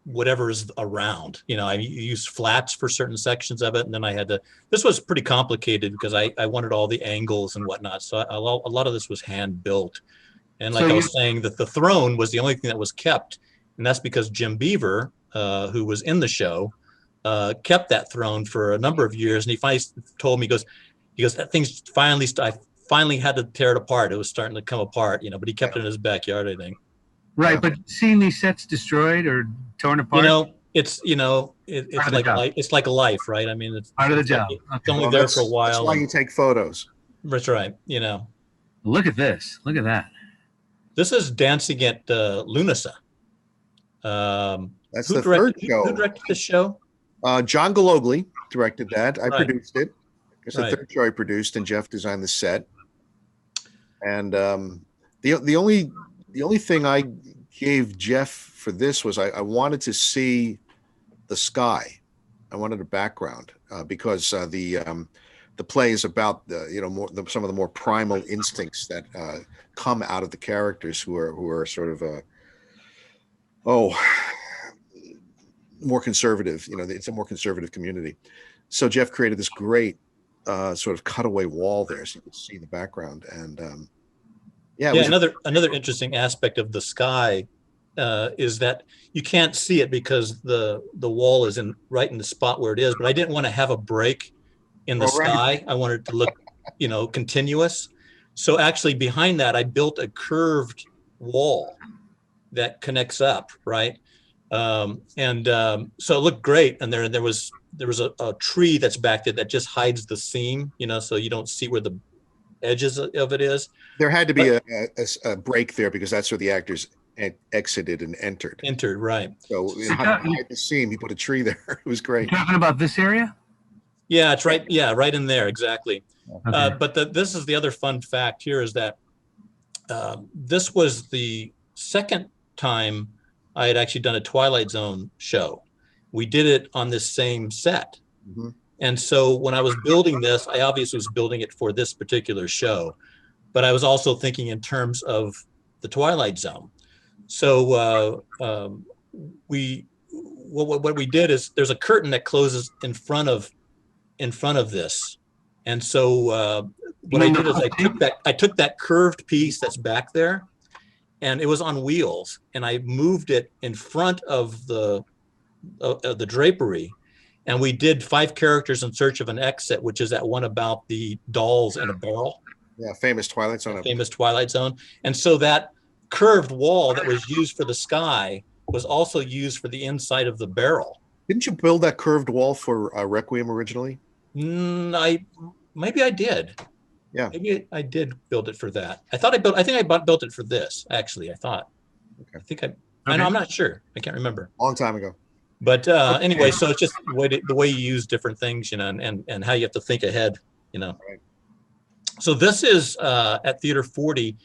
whatever is around. I used flats for certain sections of it, and then I had to. This was pretty complicated because I wanted all the angles and whatnot. So a lot of this was hand built, and like I was saying, that the throne was the only thing that was kept, and that's because Jim Beaver, who was in the show, kept that throne for a number of years, and he finally told me, he goes, that thing's I finally had to tear it apart. It was starting to come apart, but he kept it in his backyard, I think. Right, but seeing these sets destroyed or torn apart, it's it's like a life, right? I mean, it's part of the job. It's only there for a while. That's why you take photos. That's right. Look at this. Look at that. This is Dancing at Lunasa. That's the third show. Who directed the show? John Galogli directed that. I produced it. It's the Right. third show I produced, and Jeff designed the set. And the only thing I gave Jeff for this was I wanted to see the sky. I wanted a background because the play is about some of the more primal instincts that come out of the characters who are sort of more conservative. It's a more conservative community. So Jeff created this great sort of cutaway wall there, so you can see the background. And another interesting aspect of the sky is that you can't see it because the wall is right in the spot where it is. But I didn't want to have a break in the sky. I wanted it to look continuous. So actually, behind that, I built a curved wall that connects up, right? So it looked great. And there was a tree that's back there that just hides the seam, so you don't see where the edges of it is. There had to be a break there because that's where the actors exited and entered. Right. So to hide the seam, he put a tree there. It was great. You're talking about this area? Yeah, it's right. Yeah, right in there, exactly. Okay. But this is the other fun fact here is that this was the second time I had actually done a Twilight Zone show. We did it on this same set. Mm-hmm. And so when I was building this, I obviously was building it for this particular show, but I was also thinking in terms of the Twilight Zone. So what we did is there's a curtain that closes in front of in front of this. And so what I did is I took that curved piece that's back there, and it was on wheels, and I moved it in front of the drapery. And we did 5 characters in search of an exit, which is that one about the dolls in a barrel. Yeah, famous Twilight Zone. Famous Twilight Zone. And so that curved wall that was used for the sky was also used for the inside of the barrel. Didn't you build that curved wall for Requiem originally? Maybe I did. Yeah, maybe I did build it for that. I think I built it for this. Actually, I thought. Okay. I know, I'm not sure. I can't remember. Long time ago. But anyway, so it's just the way you use different things, and how you have to think ahead, Right. So this is at Theater 40,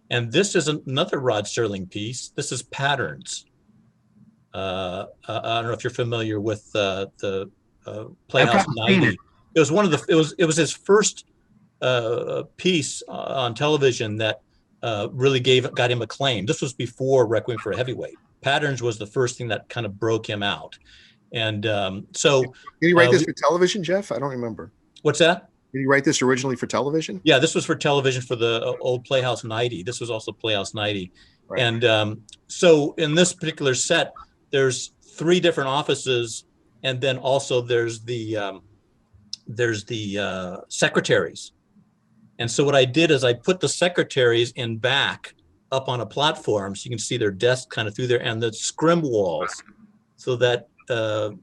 and this is another Rod Serling piece. This is Patterns. I don't know if you're familiar with the Playhouse 90. It was it was his first piece on television that really got him acclaim. This was before Requiem for a Heavyweight. Patterns was the first thing that kind of broke him out. And so did he write this for television, Jeff? I don't remember. What's that? Did he write this originally for television? Yeah, this was for television for the old Playhouse 90. This was also Playhouse 90. Right. And so in this particular set, there's 3 different offices, and then also there's the secretaries. And so what I did is I put the secretaries in back up on a platform, so you can see their desk kind of through there, and the scrim walls, so that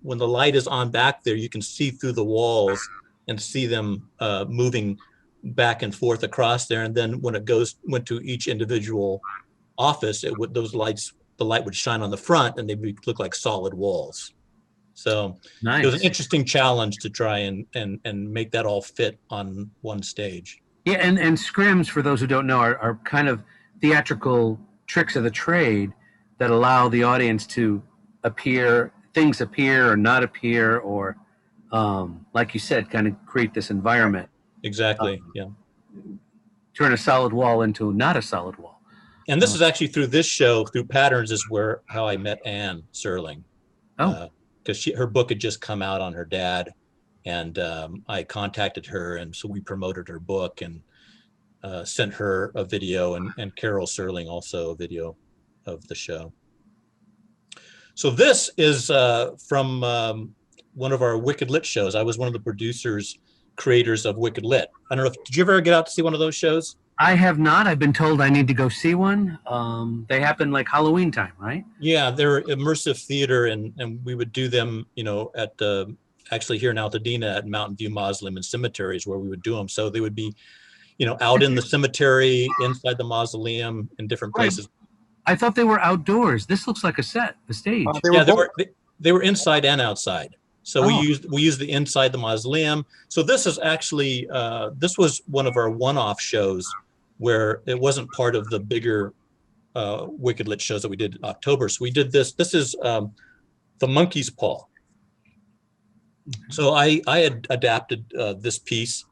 when the light is on back there, you can see through the walls and see them moving back and forth across there. And then when it went to each individual office, the light would shine on the front, and they would look like solid walls. So nice. It was an interesting challenge to try and make that all fit on one stage. Yeah, and scrims, for those who don't know, are kind of theatrical tricks of the trade that allow the audience to things appear or not appear, or like you said, kind of create this environment. Exactly. Yeah. Turn a solid wall into not a solid wall. And this is actually through this show, through Patterns, is how I met Anne Serling. Oh. Because her book had just come out on her dad, and I contacted her, and so we promoted her book and sent her a video, and Carol Serling also a video of the show. So this is from one of our Wicked Lit shows. I was one of the producers, creators of Wicked Lit. I don't know did you ever get out to see one of those shows? I have not. I've been told I need to go see one. They happen like Halloween time, right? Yeah, they're immersive theater, and we would do them, at actually here in Altadena at Mountain View Mausoleum and cemeteries where we would do them. So they would be, out in the cemetery, inside the mausoleum, in different places. I thought they were outdoors. This looks like a stage. They were inside and outside. So we used the inside the mausoleum. So this is actually this was one of our one-off shows where it wasn't part of the bigger Wicked Lit shows that we did in October. So we did this. This is the Monkey's Paw. So I had adapted this piece.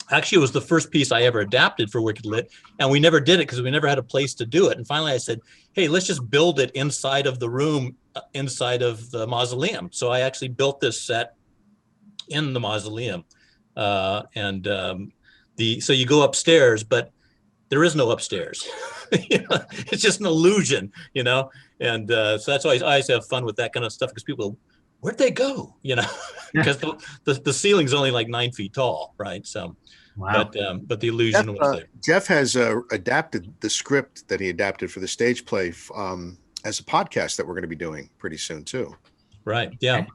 Actually, it was the first piece I ever adapted for Wicked Lit, and we never did it because we never had a place to do it. And finally I said, hey, let's just build it inside of the room, inside of the mausoleum. So I actually built this set in the mausoleum. So you go upstairs, but there is no upstairs. It's just an illusion, and so that's why I always have fun with that kind of stuff, because people, where'd they go? Because the ceiling's only like 9 feet tall, right? So, wow. But the illusion was there. Jeff has adapted the script that he adapted for the stage play as a podcast that we're going to be doing pretty soon too. Right. Yeah.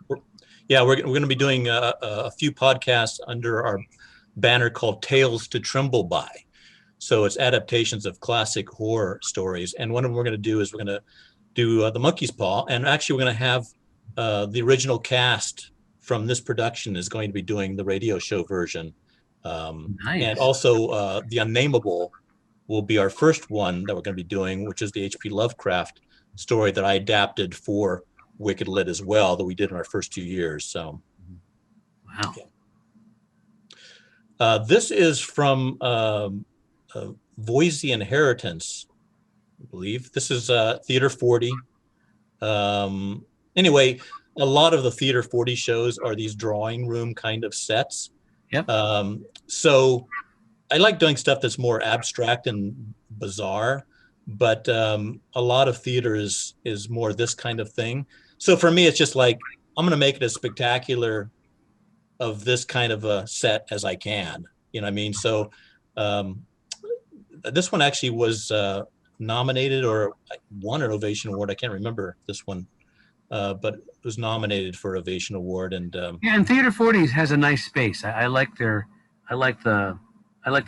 We're going to be doing a few podcasts under our banner called Tales to Tremble By. So it's adaptations of classic horror stories. And one of them we're going to do is we're going to do The Monkey's Paw. And actually we're going to have the original cast from this production is going to be doing the radio show version. Nice. And also The Unnameable will be our first one that we're going to be doing, which is the H.P. Lovecraft story that I adapted for Wicked Lit as well, that we did in our first 2 years. So, wow. Yeah. This is from Voice Inheritance, I believe. This is Theater 40. Anyway, a lot of the Theater 40 shows are these drawing room kind of sets. Yep. So I like doing stuff that's more abstract and bizarre, but a lot of theater is more this kind of thing. So for me, it's just like, I'm going to make it as spectacular of this kind of a set as I can. You know what I mean? So this one actually was nominated or won an Ovation Award. I can't remember this one, but it was nominated for Ovation Award. And yeah, and Theater 40 has a nice space. I like the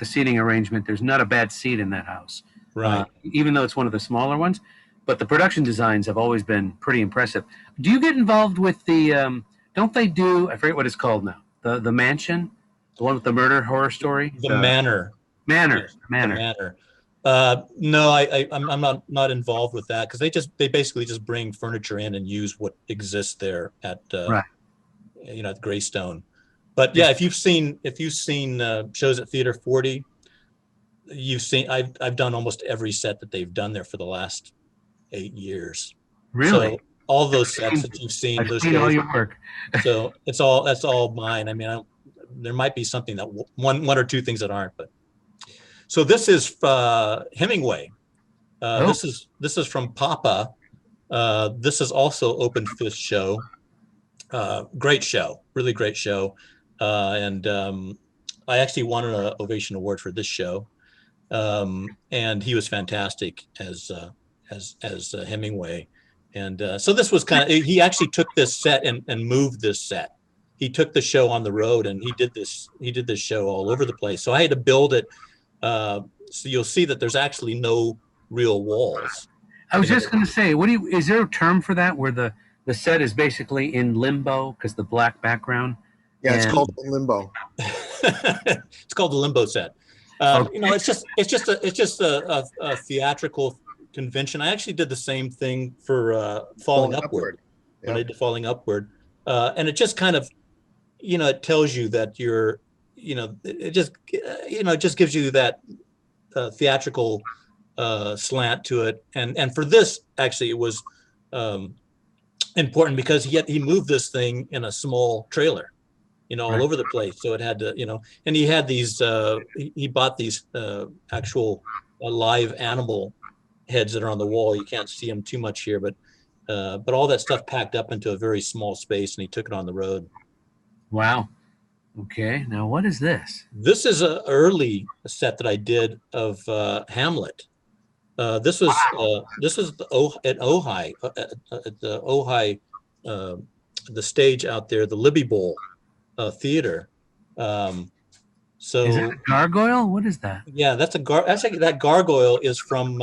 seating arrangement. There's not a bad seat in that house, right. Even though it's one of the smaller ones. But the production designs have always been pretty impressive. Do you get involved with the? Don't they do? I forget what it's called now. The mansion, the one with the murder horror story. The Manor. Manor. No, I'm not involved with that, because they basically just bring furniture in and use what exists there at Right. at Greystone. But yeah, if you've seen shows at Theater 40, you've seen I've done almost every set that they've done there for the last 8 years. Really? So all those sets that you've seen, I've those seen shows, all your work. so that's all mine. I mean, there might be something that one or two things that aren't, but so this is Hemingway. This is from Papa. This is also opened this show. Great show, really great show, and I actually won an Ovation Award for this show, and he was fantastic as Hemingway. And so this was he actually took this set and moved this set. He took the show on the road, and he did this show all over the place. So I had to build it. So you'll see that there's actually no real walls. I was just going to say, is there a term for that where the set is basically in limbo because the black background? Yeah, it's called limbo. It's called the limbo set. Okay. It's just a theatrical convention. I actually did the same thing for Falling Upward. Yep. When I did Falling Upward, and it just kind of, it tells you that you're, it just gives you that theatrical slant to it. And for this, actually, it was important because he moved this thing in a small trailer, all over the place. So it had to, and he had these, he bought these actual live animal heads that are on the wall. You can't see them too much here, but all that stuff packed up into a very small space, and he took it on the road. Wow. Okay. Now, what is this? This is an early set that I did of Hamlet. This was at Ojai, at the Ojai, the stage out there, the Libby Bowl theater. So is that a gargoyle? What is that? Yeah, that gargoyle is from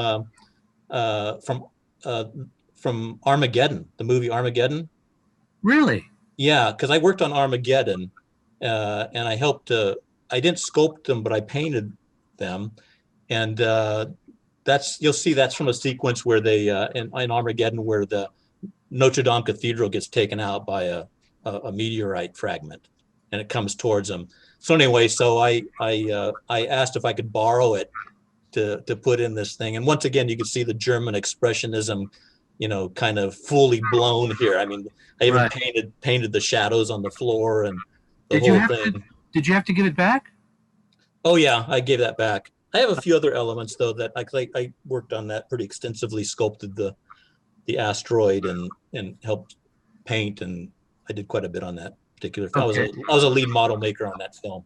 Armageddon, the movie Armageddon. Really? Yeah, because I worked on Armageddon, and I helped. I didn't sculpt them, but I painted them, and you'll see that's from a sequence where they in Armageddon, where the Notre Dame Cathedral gets taken out by a meteorite fragment, and it comes towards them. So anyway, so I asked if I could borrow it to put in this thing, and once again, you can see the German expressionism, kind of fully blown here. I mean, I even painted the shadows on the floor and the whole thing. Did you have to give it back? Oh yeah, I gave that back. I have a few other elements though that I worked on that pretty extensively, sculpted the asteroid and helped paint, and I did quite a bit on that particular film. Okay. I was a lead model maker on that film.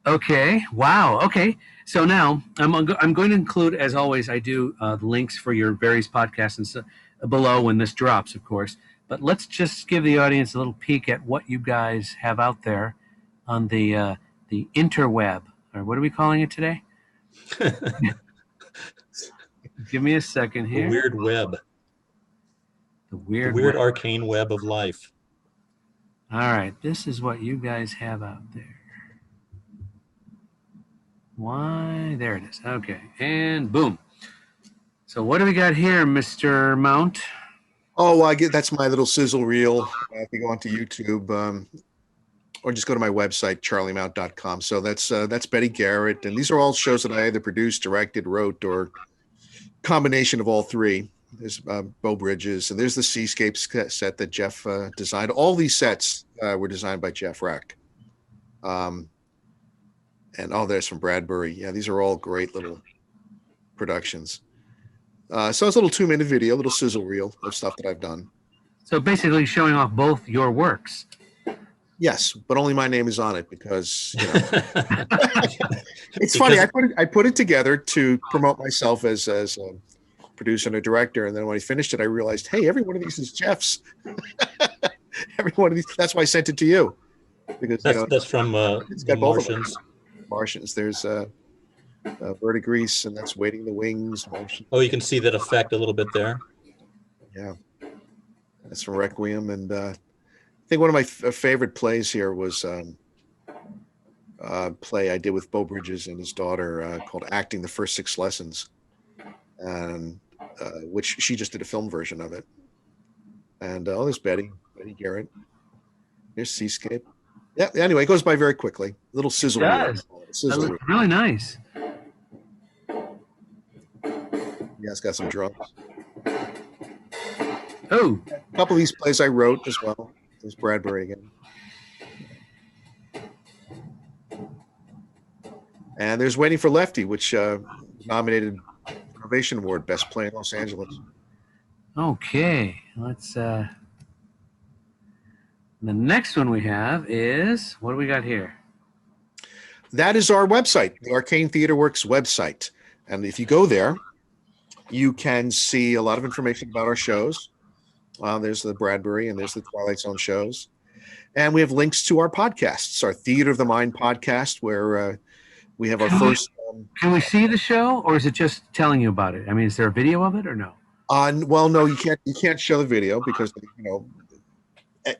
Okay. Wow. Okay. So now I'm going to include, as always, I do the links for your various podcasts and so, below when this drops, of course. But let's just give the audience a little peek at what you guys have out there on the interweb, or what are we calling it today? Give me a second here. The weird web. The weird web. Arcane web of life. All right. This is what you guys have out there. Why? There it is. Okay. And boom. So what do we got here, Mr. Mount? Oh, that's my little sizzle reel. If you go onto YouTube, or just go to my website, charliemount.com. So that's Betty Garrett, and these are all shows that I either produced, directed, wrote, or combination of all three. There's Beau Bridges, and there's the Seascapes set that Jeff designed. All these sets were designed by Jeff Reck. And there's from Bradbury. Yeah, these are all great little productions. So it's a little 2-minute video, a little sizzle reel of stuff that I've done. So basically showing off both your works. Yes, but only my name is on it because it's funny. I put it together to promote myself as a producer and a director, and then when I finished it, I realized, hey, every one of these is Jeff's. Every one of these. That's why I sent it to you because that's from it's got Martians. Martians. There's Verdigris, and that's Waiting the Wings. Martians. Oh, you can see that effect a little bit there. Yeah, that's from Requiem, and I think one of my favorite plays here was a play I did with Beau Bridges and his daughter called "Acting: The First 6 Lessons," and which she just did a film version of it. And there's Betty Garrett. Here's Seascape. Yeah. Anyway, it goes by very quickly. Little sizzle. It does. Really nice. Yeah, it's got some drums. Oh, a couple of these plays I wrote as well. There's Bradbury again. And there's Waiting for Lefty, which nominated Innovation Award, Best Play in Los Angeles. Okay. Let's. The next one we have is, what do we got here? That is our website, the Arcane TheatreWorks website. And if you go there, you can see a lot of information about our shows. There's the Bradbury and there's the Twilight Zone shows. And we have links to our podcasts, our Theater of the Mind podcast, where we have our first. Can we see the show, or is it just telling you about it? I mean, is there a video of it or no? Well, no, you can't show the video because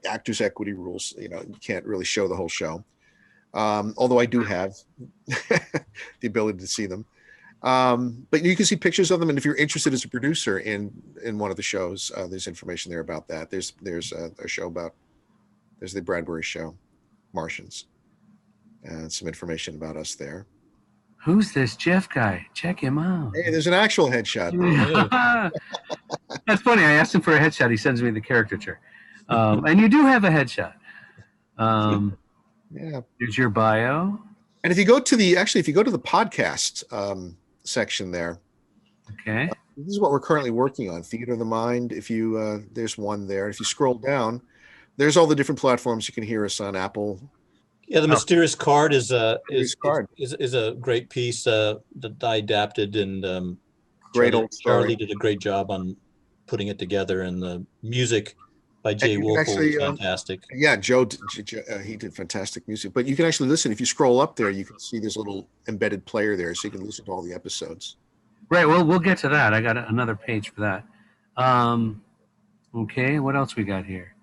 actors' equity rules. You can't really show the whole show. Although I do have the ability to see them. But you can see pictures of them, and if you're interested as a producer in one of the shows, there's information there about that. There's a show about there's the Bradbury show, Martians, and some information about us there. Who's this Jeff guy? Check him out. Hey, there's an actual headshot. That's funny. I asked him for a headshot. He sends me the caricature, and you do have a headshot. Yeah. Here's your bio. And if you go to the podcast section there, okay, this is what we're currently working on. Theater of the Mind. If you there's one there. If you scroll down, there's all the different platforms you can hear us on. Apple. Yeah, the Mysterious Card is a great piece that I adapted, and great old story. Charlie did a great job on putting it together, and the music by Jay Wolfel was fantastic. Yeah, Joe, he did fantastic music. But you can actually listen. If you scroll up there, you can see this little embedded player there, so you can listen to all the episodes. Right. Well, we'll get to that. I got another page for that. Okay. What else we got here?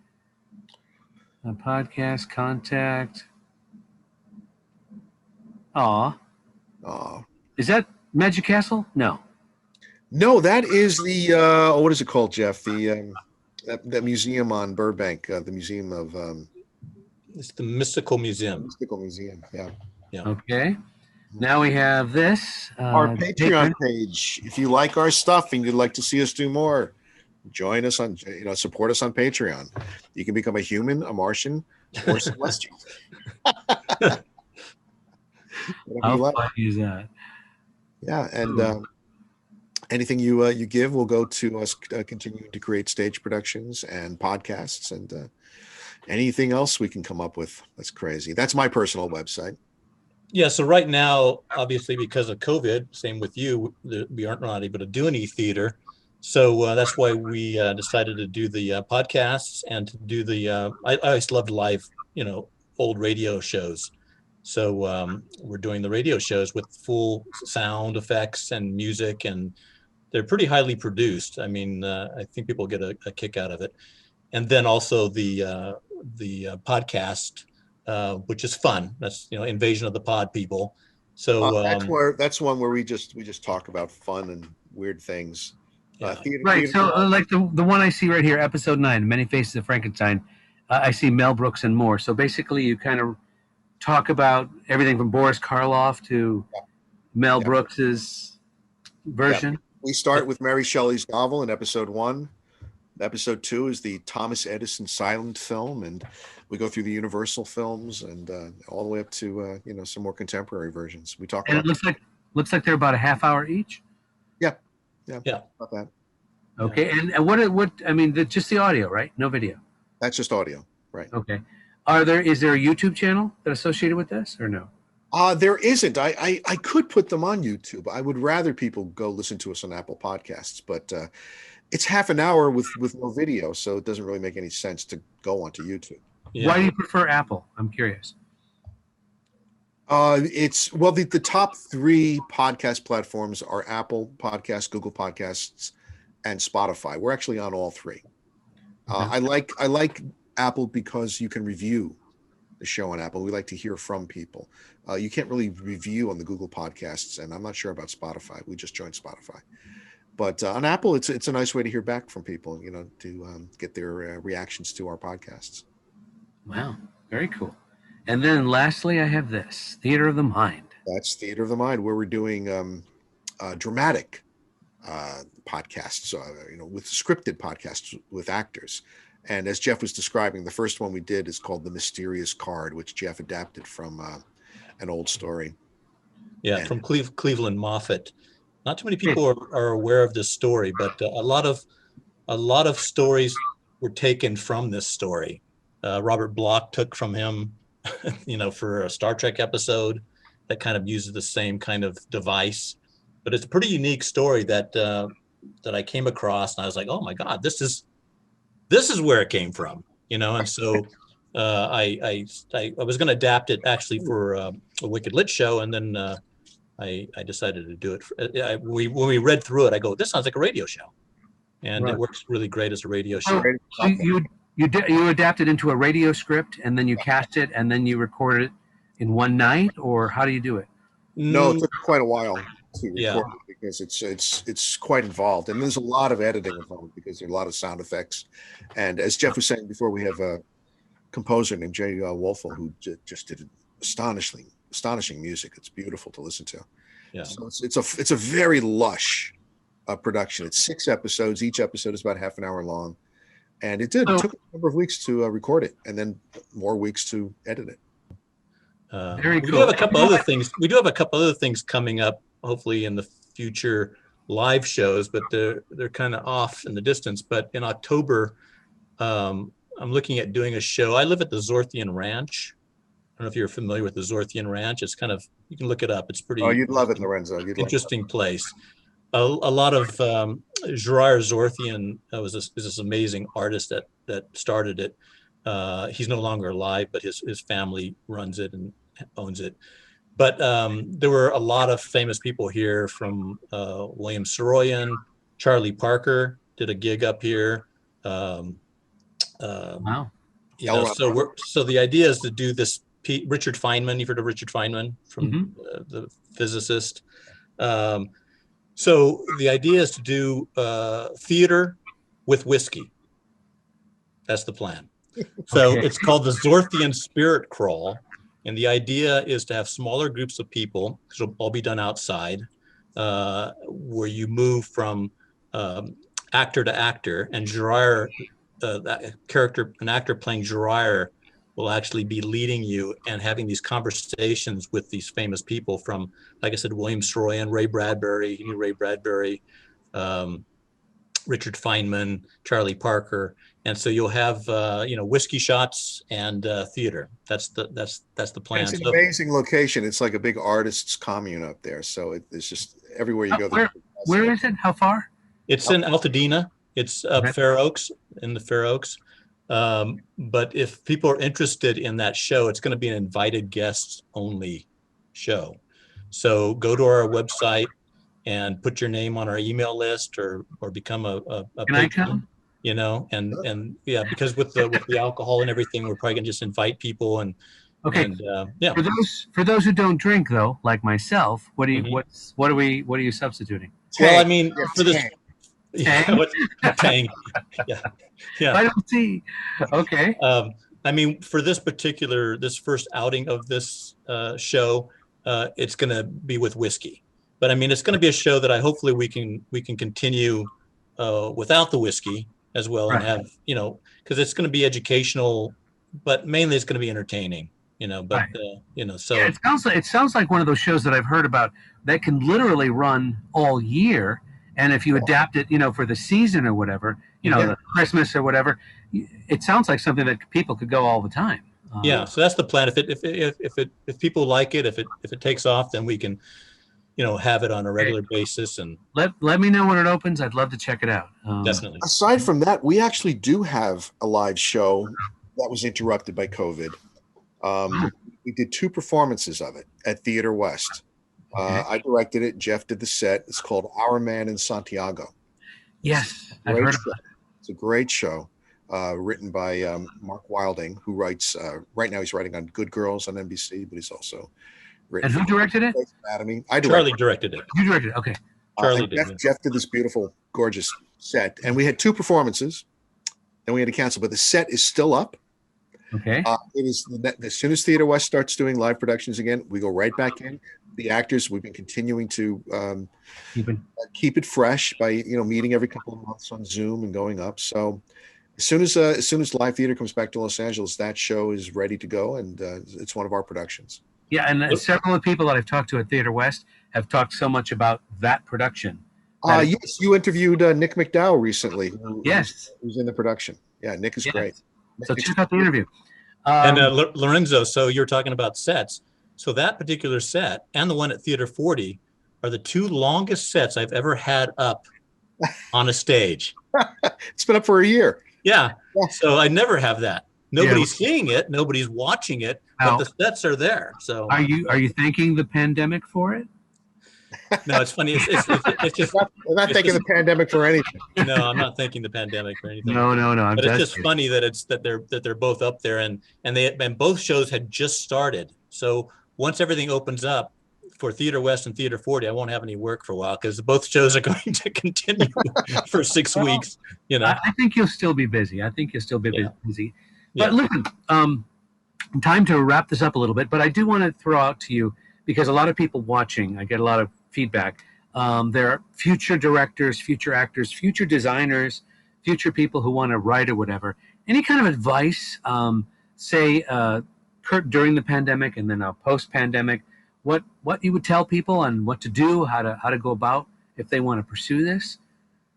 A podcast contact. Aw. Is that Magic Castle? No. No, that is the what is it called, Jeff? The museum on Burbank, the museum of it's the Mystical Museum. Mystical Museum, yeah. Okay. Now we have this our Patreon page. If you like our stuff and you'd like to see us do more, join us on support us on Patreon. You can become a human, a Martian, or celestial. How fun is that? Yeah, and anything you give will go to us continuing to create stage productions and podcasts and anything else we can come up with. That's crazy. That's my personal website. Yeah, so right now, obviously, because of COVID, same with you, we aren't not able to do any theater. So that's why we decided to do the podcasts and to do the, I always loved live, old radio shows. So we're doing the radio shows with full sound effects and music, and they're pretty highly produced. I mean, I think people get a kick out of it. And then also the podcast, which is fun. That's Invasion of the Pod people. So that's one where we just talk about fun and weird things. Yeah. Right. So like the one I see right here, episode 9, Many Faces of Frankenstein. I see Mel Brooks and more. So basically, you kind of talk about everything from Boris Karloff to Mel Brooks's version. We start with Mary Shelley's novel in episode 1. Episode 2 is the Thomas Edison silent film, and we go through the Universal films and all the way up to some more contemporary versions. We talk And about. it looks like they're about a half hour each. Yeah. Yeah. About that. Okay, and what I mean, just the audio, right? No video. That's just audio, right? Okay. Is there a YouTube channel that associated with this or no? There isn't. I could put them on YouTube. I would rather people go listen to us on Apple Podcasts, but it's half an hour with no video, so it doesn't really make any sense to go onto YouTube. Yeah. Why do you prefer Apple? I'm curious. The top 3 podcast platforms are Apple Podcasts, Google Podcasts, and Spotify. We're actually on all 3. I like Apple because you can review the show on Apple. We like to hear from people. You can't really review on the Google Podcasts, and I'm not sure about Spotify. We just joined Spotify. But on Apple, it's a nice way to hear back from people, to get their reactions to our podcasts. Wow, very cool. And then lastly, I have this, Theater of the Mind. That's Theater of the Mind, where we're doing dramatic podcasts, with scripted podcasts with actors. And as Jeff was describing, the first one we did is called The Mysterious Card, which Jeff adapted from an old story. Yeah, from Cleveland Moffett. Not too many people are aware of this story, but a lot of stories were taken from this story. Robert Bloch took from him, for a Star Trek episode that kind of uses the same kind of device. But it's a pretty unique story that I came across, and I was like, oh my God, this is where it came from, And so I was going to adapt it actually for a Wicked Lit show, and then I decided to do it. When we read through it, I go, this sounds like a radio show, and Right. It works really great as a radio show. So you adapt it into a radio script, and then you cast it, and then you record it in one night, or how do you do it? No, it took quite a while to record it because it's quite involved, and there's a lot of editing involved because there are a lot of sound effects. And as Jeff was saying before, we have a composer named Jay Wolfel who just did astonishing music. It's beautiful to listen to. Yeah. So it's a very lush production. It's 6 episodes. Each episode is about half an hour long, and it took a number of weeks to record it, and then more weeks to edit it. Very we cool. do have a couple other things. We do have a couple other things coming up, hopefully in the future live shows, but they're kind of off in the distance. But in October, I'm looking at doing a show. I live at the Zorthian Ranch. I don't know if you're familiar with the Zorthian Ranch. It's kind of, you can look it up. It's pretty. Oh, you'd love it, Lorenzo. Interesting place. A lot of Gerard Zorthian is this amazing artist that started it. He's no longer alive, but his family runs it and owns it. But there were a lot of famous people here, from William Saroyan, Charlie Parker did a gig up here. Wow. So the idea is to do this. Richard Feynman, you've heard of Richard Feynman from the physicist. So the idea is to do theater with whiskey. That's the plan. So It's called the Zorthian Spirit Crawl. And the idea is to have smaller groups of people, because it'll all be done outside, where you move from actor to actor. And Gerard, an actor playing Gerard, will actually be leading you and having these conversations with these famous people from, like I said, William Saroyan, Ray Bradbury, Richard Feynman, Charlie Parker. And so you'll have, whiskey shots and theater. That's the plan. It's an amazing location. It's like a big artists' commune up there. So it's just everywhere you go. Where is it? How far? It's in Altadena. It's Fair Oaks, in the Fair Oaks. But if people are interested in that show, it's going to be an invited guests only show. So go to our website and put your name on our email list, or become a Can I come? And because with the alcohol and everything, we're probably gonna just invite people and okay. And, For those who don't drink, though, like myself, what are you substituting? Tang. Well, I mean, for this. Tang? Tang. Yeah. I don't see. Okay. I mean, for this first outing of this show, it's going to be with whiskey. But I mean, it's going to be a show that hopefully we can continue without the whiskey as well, and Right. have, because it's going to be educational, but mainly it's going to be entertaining. But Right. so Yeah, it sounds like one of those shows that I've heard about that can literally run all year, and if you adapt it, for the season or whatever, Yeah. the Christmas or whatever, it sounds like something that people could go all the time. Yeah, so that's the plan. If people like it, if it takes off, then we can, have it on a regular basis, and Let me know when it opens. I'd love to check it out. definitely. Aside from that, we actually do have a live show that was interrupted by COVID. We did 2 performances of it at Theater West. I directed it. Jeff did the set. It's called Our Man in Santiago. Yes, I've heard Show. about it. It's a great show, written by Mark Wilding, who writes. Right now, he's writing on Good Girls on NBC, but he's also written. And who directed it? Anatomy. Charlie directed it. You directed it. Okay. Charlie did. Jeff did this beautiful, gorgeous set, and we had 2 performances. Then we had to cancel, but the set is still up. Okay. It is as soon as Theater West starts doing live productions again, we go right back in. The actors, we've been continuing to keep it fresh by meeting every couple of months on Zoom and going up. So as soon as live theater comes back to Los Angeles, that show is ready to go, and it's one of our productions. Yeah, and several of the people that I've talked to at Theater West have talked so much about that production. Yes, you interviewed Nick McDowell recently. Who's in the production. Yeah, Nick is great. So check out the interview. And Lorenzo, so you're talking about sets. So that particular set and the one at Theater 40 are the 2 longest sets I've ever had up on a stage. It's been up for a year. Yeah. So I never have that. Nobody's seeing it. Nobody's watching it. But the sets are there. So are you thanking the pandemic for it? No, it's funny. It's just. I'm not thanking the pandemic for anything. No, I'm not thanking the pandemic for anything. No. But it's just funny that they're both up there, and both shows had just started. So once everything opens up for Theater West and Theater 40, I won't have any work for a while because both shows are going to continue for 6 weeks. I think you'll still be busy. Busy. But listen, time to wrap this up a little bit. But I do want to throw out to you, because a lot of people watching, I get a lot of feedback. There are future directors, future actors, future designers, future people who want to write or whatever. Any kind of advice, say during the pandemic and then post-pandemic, what you would tell people on what to do, how to go about if they want to pursue this?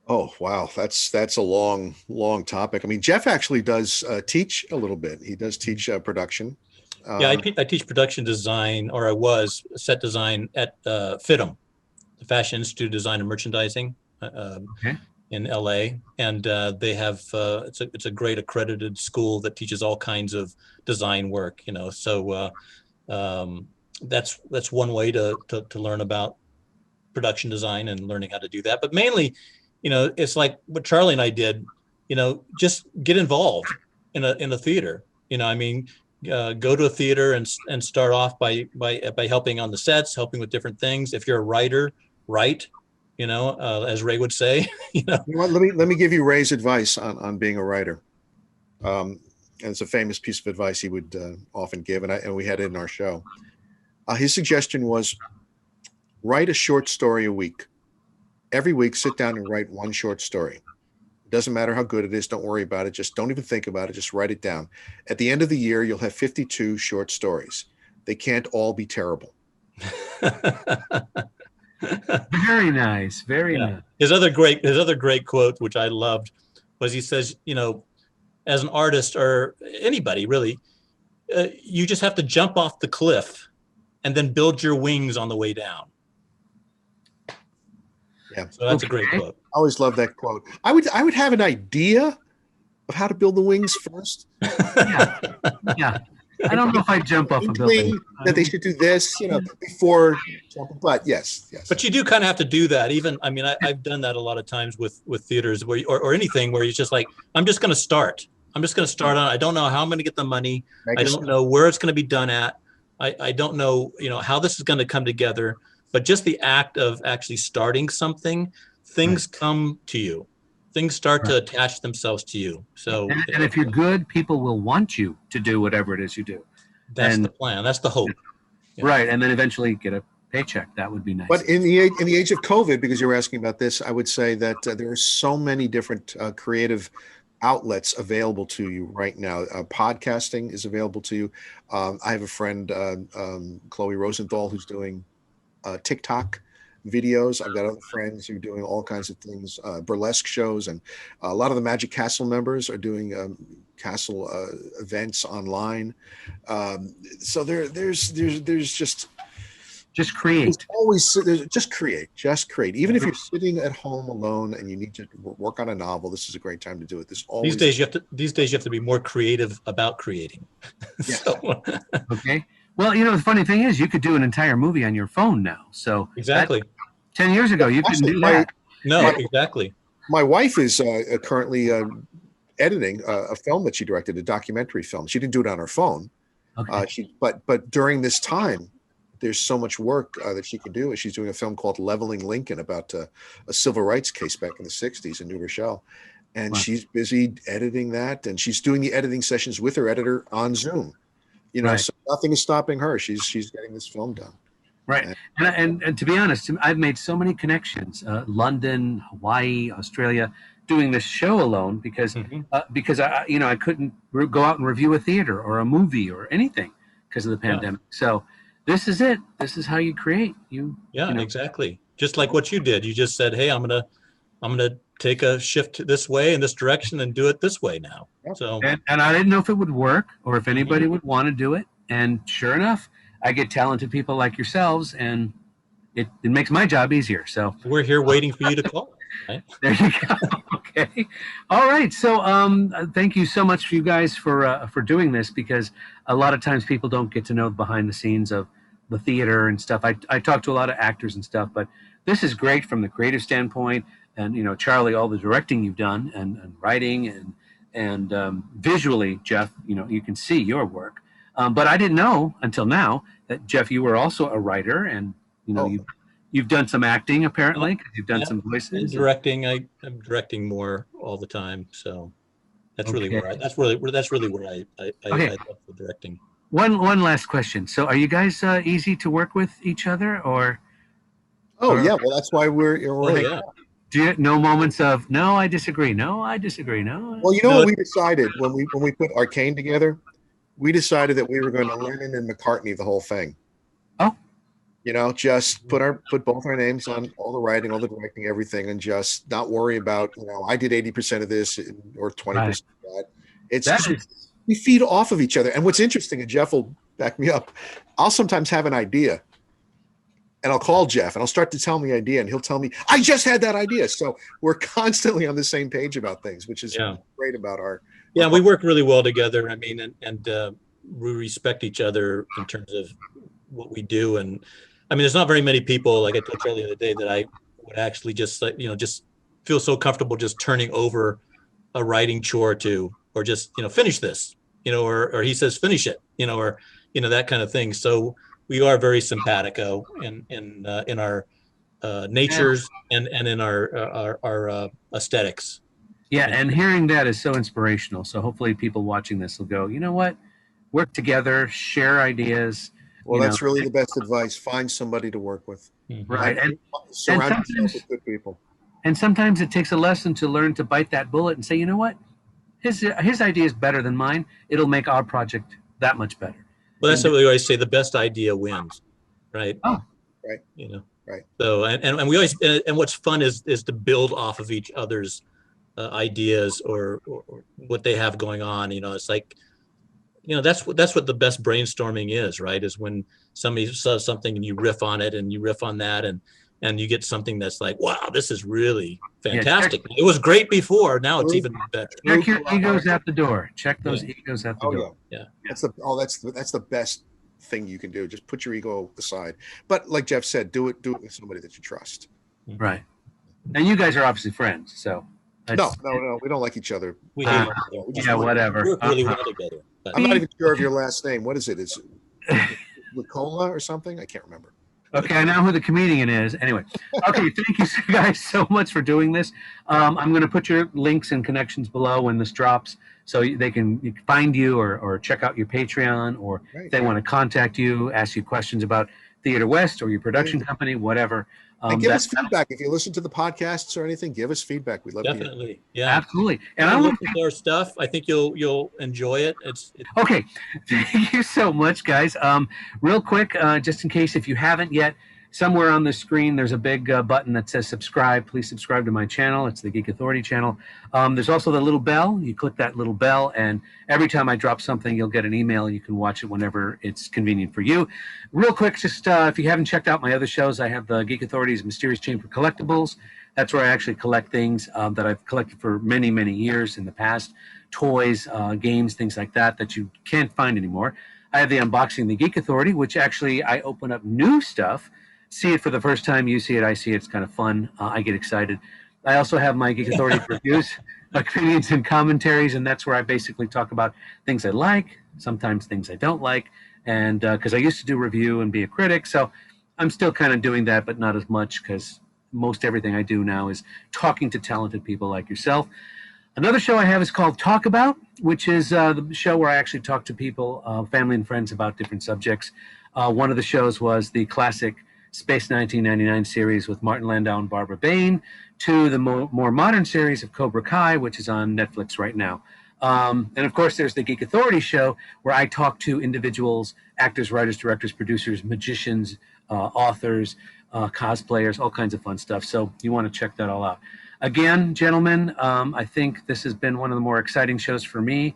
Oh, wow. That's a long topic. I mean, Jeff actually does teach a little bit. He does teach production. I teach production design, or I was set design at FITM, the Fashion Institute of Design and Merchandising in LA. And they have, it's a great accredited school that teaches all kinds of design work, so that's one way to learn about production design and learning how to do that. But mainly, it's like what Charlie and I did, just get involved in a theater. Go to a theater and start off by helping on the sets, helping with different things. If you're a writer, write. As Ray would say. Let me give you Ray's advice on being a writer. And it's a famous piece of advice he would often give, and we had it in our show. His suggestion was write a short story a week. Every week, sit down and write one short story. It doesn't matter how good it is. Don't worry about it. Just don't even think about it. Just write it down. At the end of the year, you'll have 52 short stories. They can't all be terrible. Very nice. Very nice. His other great quote, which I loved, was he says, as an artist or anybody really, you just have to jump off the cliff and then build your wings on the way down. Yeah. So that's a great quote. I always love that quote. I would have an idea of how to build the wings first. Yeah. I don't know if I'd jump off a building. That they should do this, before jumping. But yes. But you do kind of have to do that. Even, I've done that a lot of times with theaters or anything where you're just like, I'm just going to start. on. I don't know how I'm going to get the money. I don't know where it's going to be done at. I don't know, how this is going to come together. But just the act of actually starting something, things come to you. Things start to attach themselves to you. So, and if you're good, people will want you to do whatever it is you do. That's the plan. That's the hope. Right. And then eventually get a paycheck. That would be nice. But in the age of COVID, because you were asking about this, I would say that there are so many different creative outlets available to you right now. Podcasting is available to you. I have a friend, Chloe Rosenthal, who's doing TikTok videos. I've got other friends who are doing all kinds of things, burlesque shows, and a lot of the Magic Castle members are doing castle events online. So there's just create. there's always just create. Even if you're sitting at home alone and you need to work on a novel, this is a great time to do it. These days you have to be more creative about creating. Yeah. So, Okay. Well, the funny thing is, you could do an entire movie on your phone now. So exactly. 10 years ago, you couldn't do that. No, exactly. My wife is currently editing a film that she directed, a documentary film. She didn't do it on her phone. Okay. But during this time, there's so much work that she can do. She's doing a film called Leveling Lincoln about a civil rights case back in the 60s in New Rochelle. And Wow. she's busy editing that. And she's doing the editing sessions with her editor on Zoom. Right. So nothing is stopping her. She's getting this film done. Right. And to be honest, I've made so many connections, London, Hawaii, Australia, doing this show alone because I couldn't go out and review a theater or a movie or anything because of the pandemic. So this is it. This is how you create. Exactly. Just like what you did. You just said, "Hey, I'm gonna take a shift this way in this direction and do it this way now." Yep. So and I didn't know if it would work or if anybody would want to do it. And sure enough, I get talented people like yourselves, and it makes my job easier. So we're here waiting for you to call. Right? There you go. Okay. All right. So thank you so much, you guys, for doing this, because a lot of times people don't get to know behind the scenes of the theater and stuff. I talk to a lot of actors and stuff, but this is great from the creative standpoint. And Charlie, all the directing you've done and writing and visually, Jeff, you can see your work. But I didn't know until now that, Jeff, you were also a writer, and you've done some acting apparently, because you've done some voices. And directing, I'm directing more all the time, so that's really where I love the directing. One last question. So, are you guys easy to work with each other, or? Yeah, well, that's why we're hanging out. Do you no moments of no, I disagree, no, I disagree, no? Well, what we decided when we put Arcane together, we decided that we were going to Lennon and McCartney the whole thing. Oh. Just put both our names on all the writing, all the directing, everything, and just not worry about, I did 80% of this or 20% of that. It's we feed off of each other. And what's interesting, and Jeff will back me up, I'll sometimes have an idea and I'll call Jeff and I'll start to tell him the idea, and he'll tell me, I just had that idea. So we're constantly on the same page about things, which is great about our. Yeah, we work really well together. I mean, and we respect each other in terms of what we do. And I mean, there's not very many people, like I told Charlie the other day, that I would actually just feel so comfortable just turning over a writing chore to, or just, finish this, or he says, finish it, or, that kind of thing. So we are very simpatico in our natures and in our aesthetics. Yeah, and hearing that is so inspirational. So hopefully people watching this will go, you know what? Work together, share ideas. Well, that's really the best advice. Find somebody to work with. Right. And surround yourself with good people. And sometimes it takes a lesson to learn to bite that bullet and say, you know what? His idea is better than mine. It'll make our project that much better. Well, that's what we always say. The best idea wins, right? Oh, right. Right. So, and we always, and what's fun is to build off of each other's ideas or what they have going on. It's like, that's what the best brainstorming is, right? Is when somebody says something and you riff on it and you riff on that and you get something that's like, wow, this is really fantastic. It was great before. Now it's even better. Check your egos at the door. Check those egos at the door. Yeah. That's the best thing you can do. Just put your ego aside. But like Jeff said, do it with somebody that you trust. Right. And you guys are obviously friends, so. No, we don't like each other. We hate whatever. We work really well together. I'm not even sure of your last name. What is it? Is it Ricola or something? I can't remember. Okay, I know who the comedian is. Anyway, okay, thank you guys so much for doing this. I'm going to put your links and connections below when this drops, so they can find you or check out your Patreon, or if they want to contact you, ask you questions about Theater West or your production company, whatever. And give us feedback. If you listen to the podcasts or anything, give us feedback. We'd love to hear. Definitely. Yeah. Absolutely. And I I look at our stuff. I think you'll enjoy it. Okay. Thank you so much, guys. Real quick, just in case if you haven't yet, somewhere on the screen there's a big button that says subscribe. Please subscribe to my channel. It's the Geek Authority channel. There's also the little bell. You click that little bell, and every time I drop something, you'll get an email. You can watch it whenever it's convenient for you. Real quick, just if you haven't checked out my other shows, I have the Geek Authority's Mysterious Chamber Collectibles. That's where I actually collect things that I've collected for many, many years in the past. Toys, games, things like that that you can't find anymore. I have the Unboxing the Geek Authority, which actually I open up new stuff, see it for the first time, you see it, I see it. It's kind of fun. I get excited. I also have my Geek Authority reviews, opinions, and commentaries, and that's where I basically talk about things I like, sometimes things I don't like, and because I used to do review and be a critic, so I'm still kind of doing that, but not as much because most everything I do now is talking to talented people like yourself. Another show I have is called Talk About, which is the show where I actually talk to people, family and friends about different subjects. One of the shows was the classic Space 1999 series with Martin Landau and Barbara Bain, to the more modern series of Cobra Kai, which is on Netflix right now. And of course, there's the Geek Authority show, where I talk to individuals, actors, writers, directors, producers, magicians, authors, cosplayers, all kinds of fun stuff. So you want to check that all out. Again, gentlemen, I think this has been one of the more exciting shows for me.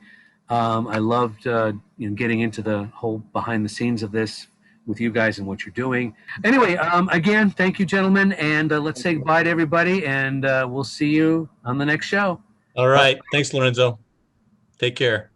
I loved getting into the whole behind the scenes of this with you guys and what you're doing. Anyway, again, thank you, gentlemen, and let's say goodbye to everybody, and we'll see you on the next show. All right. Thanks, Lorenzo. Take care.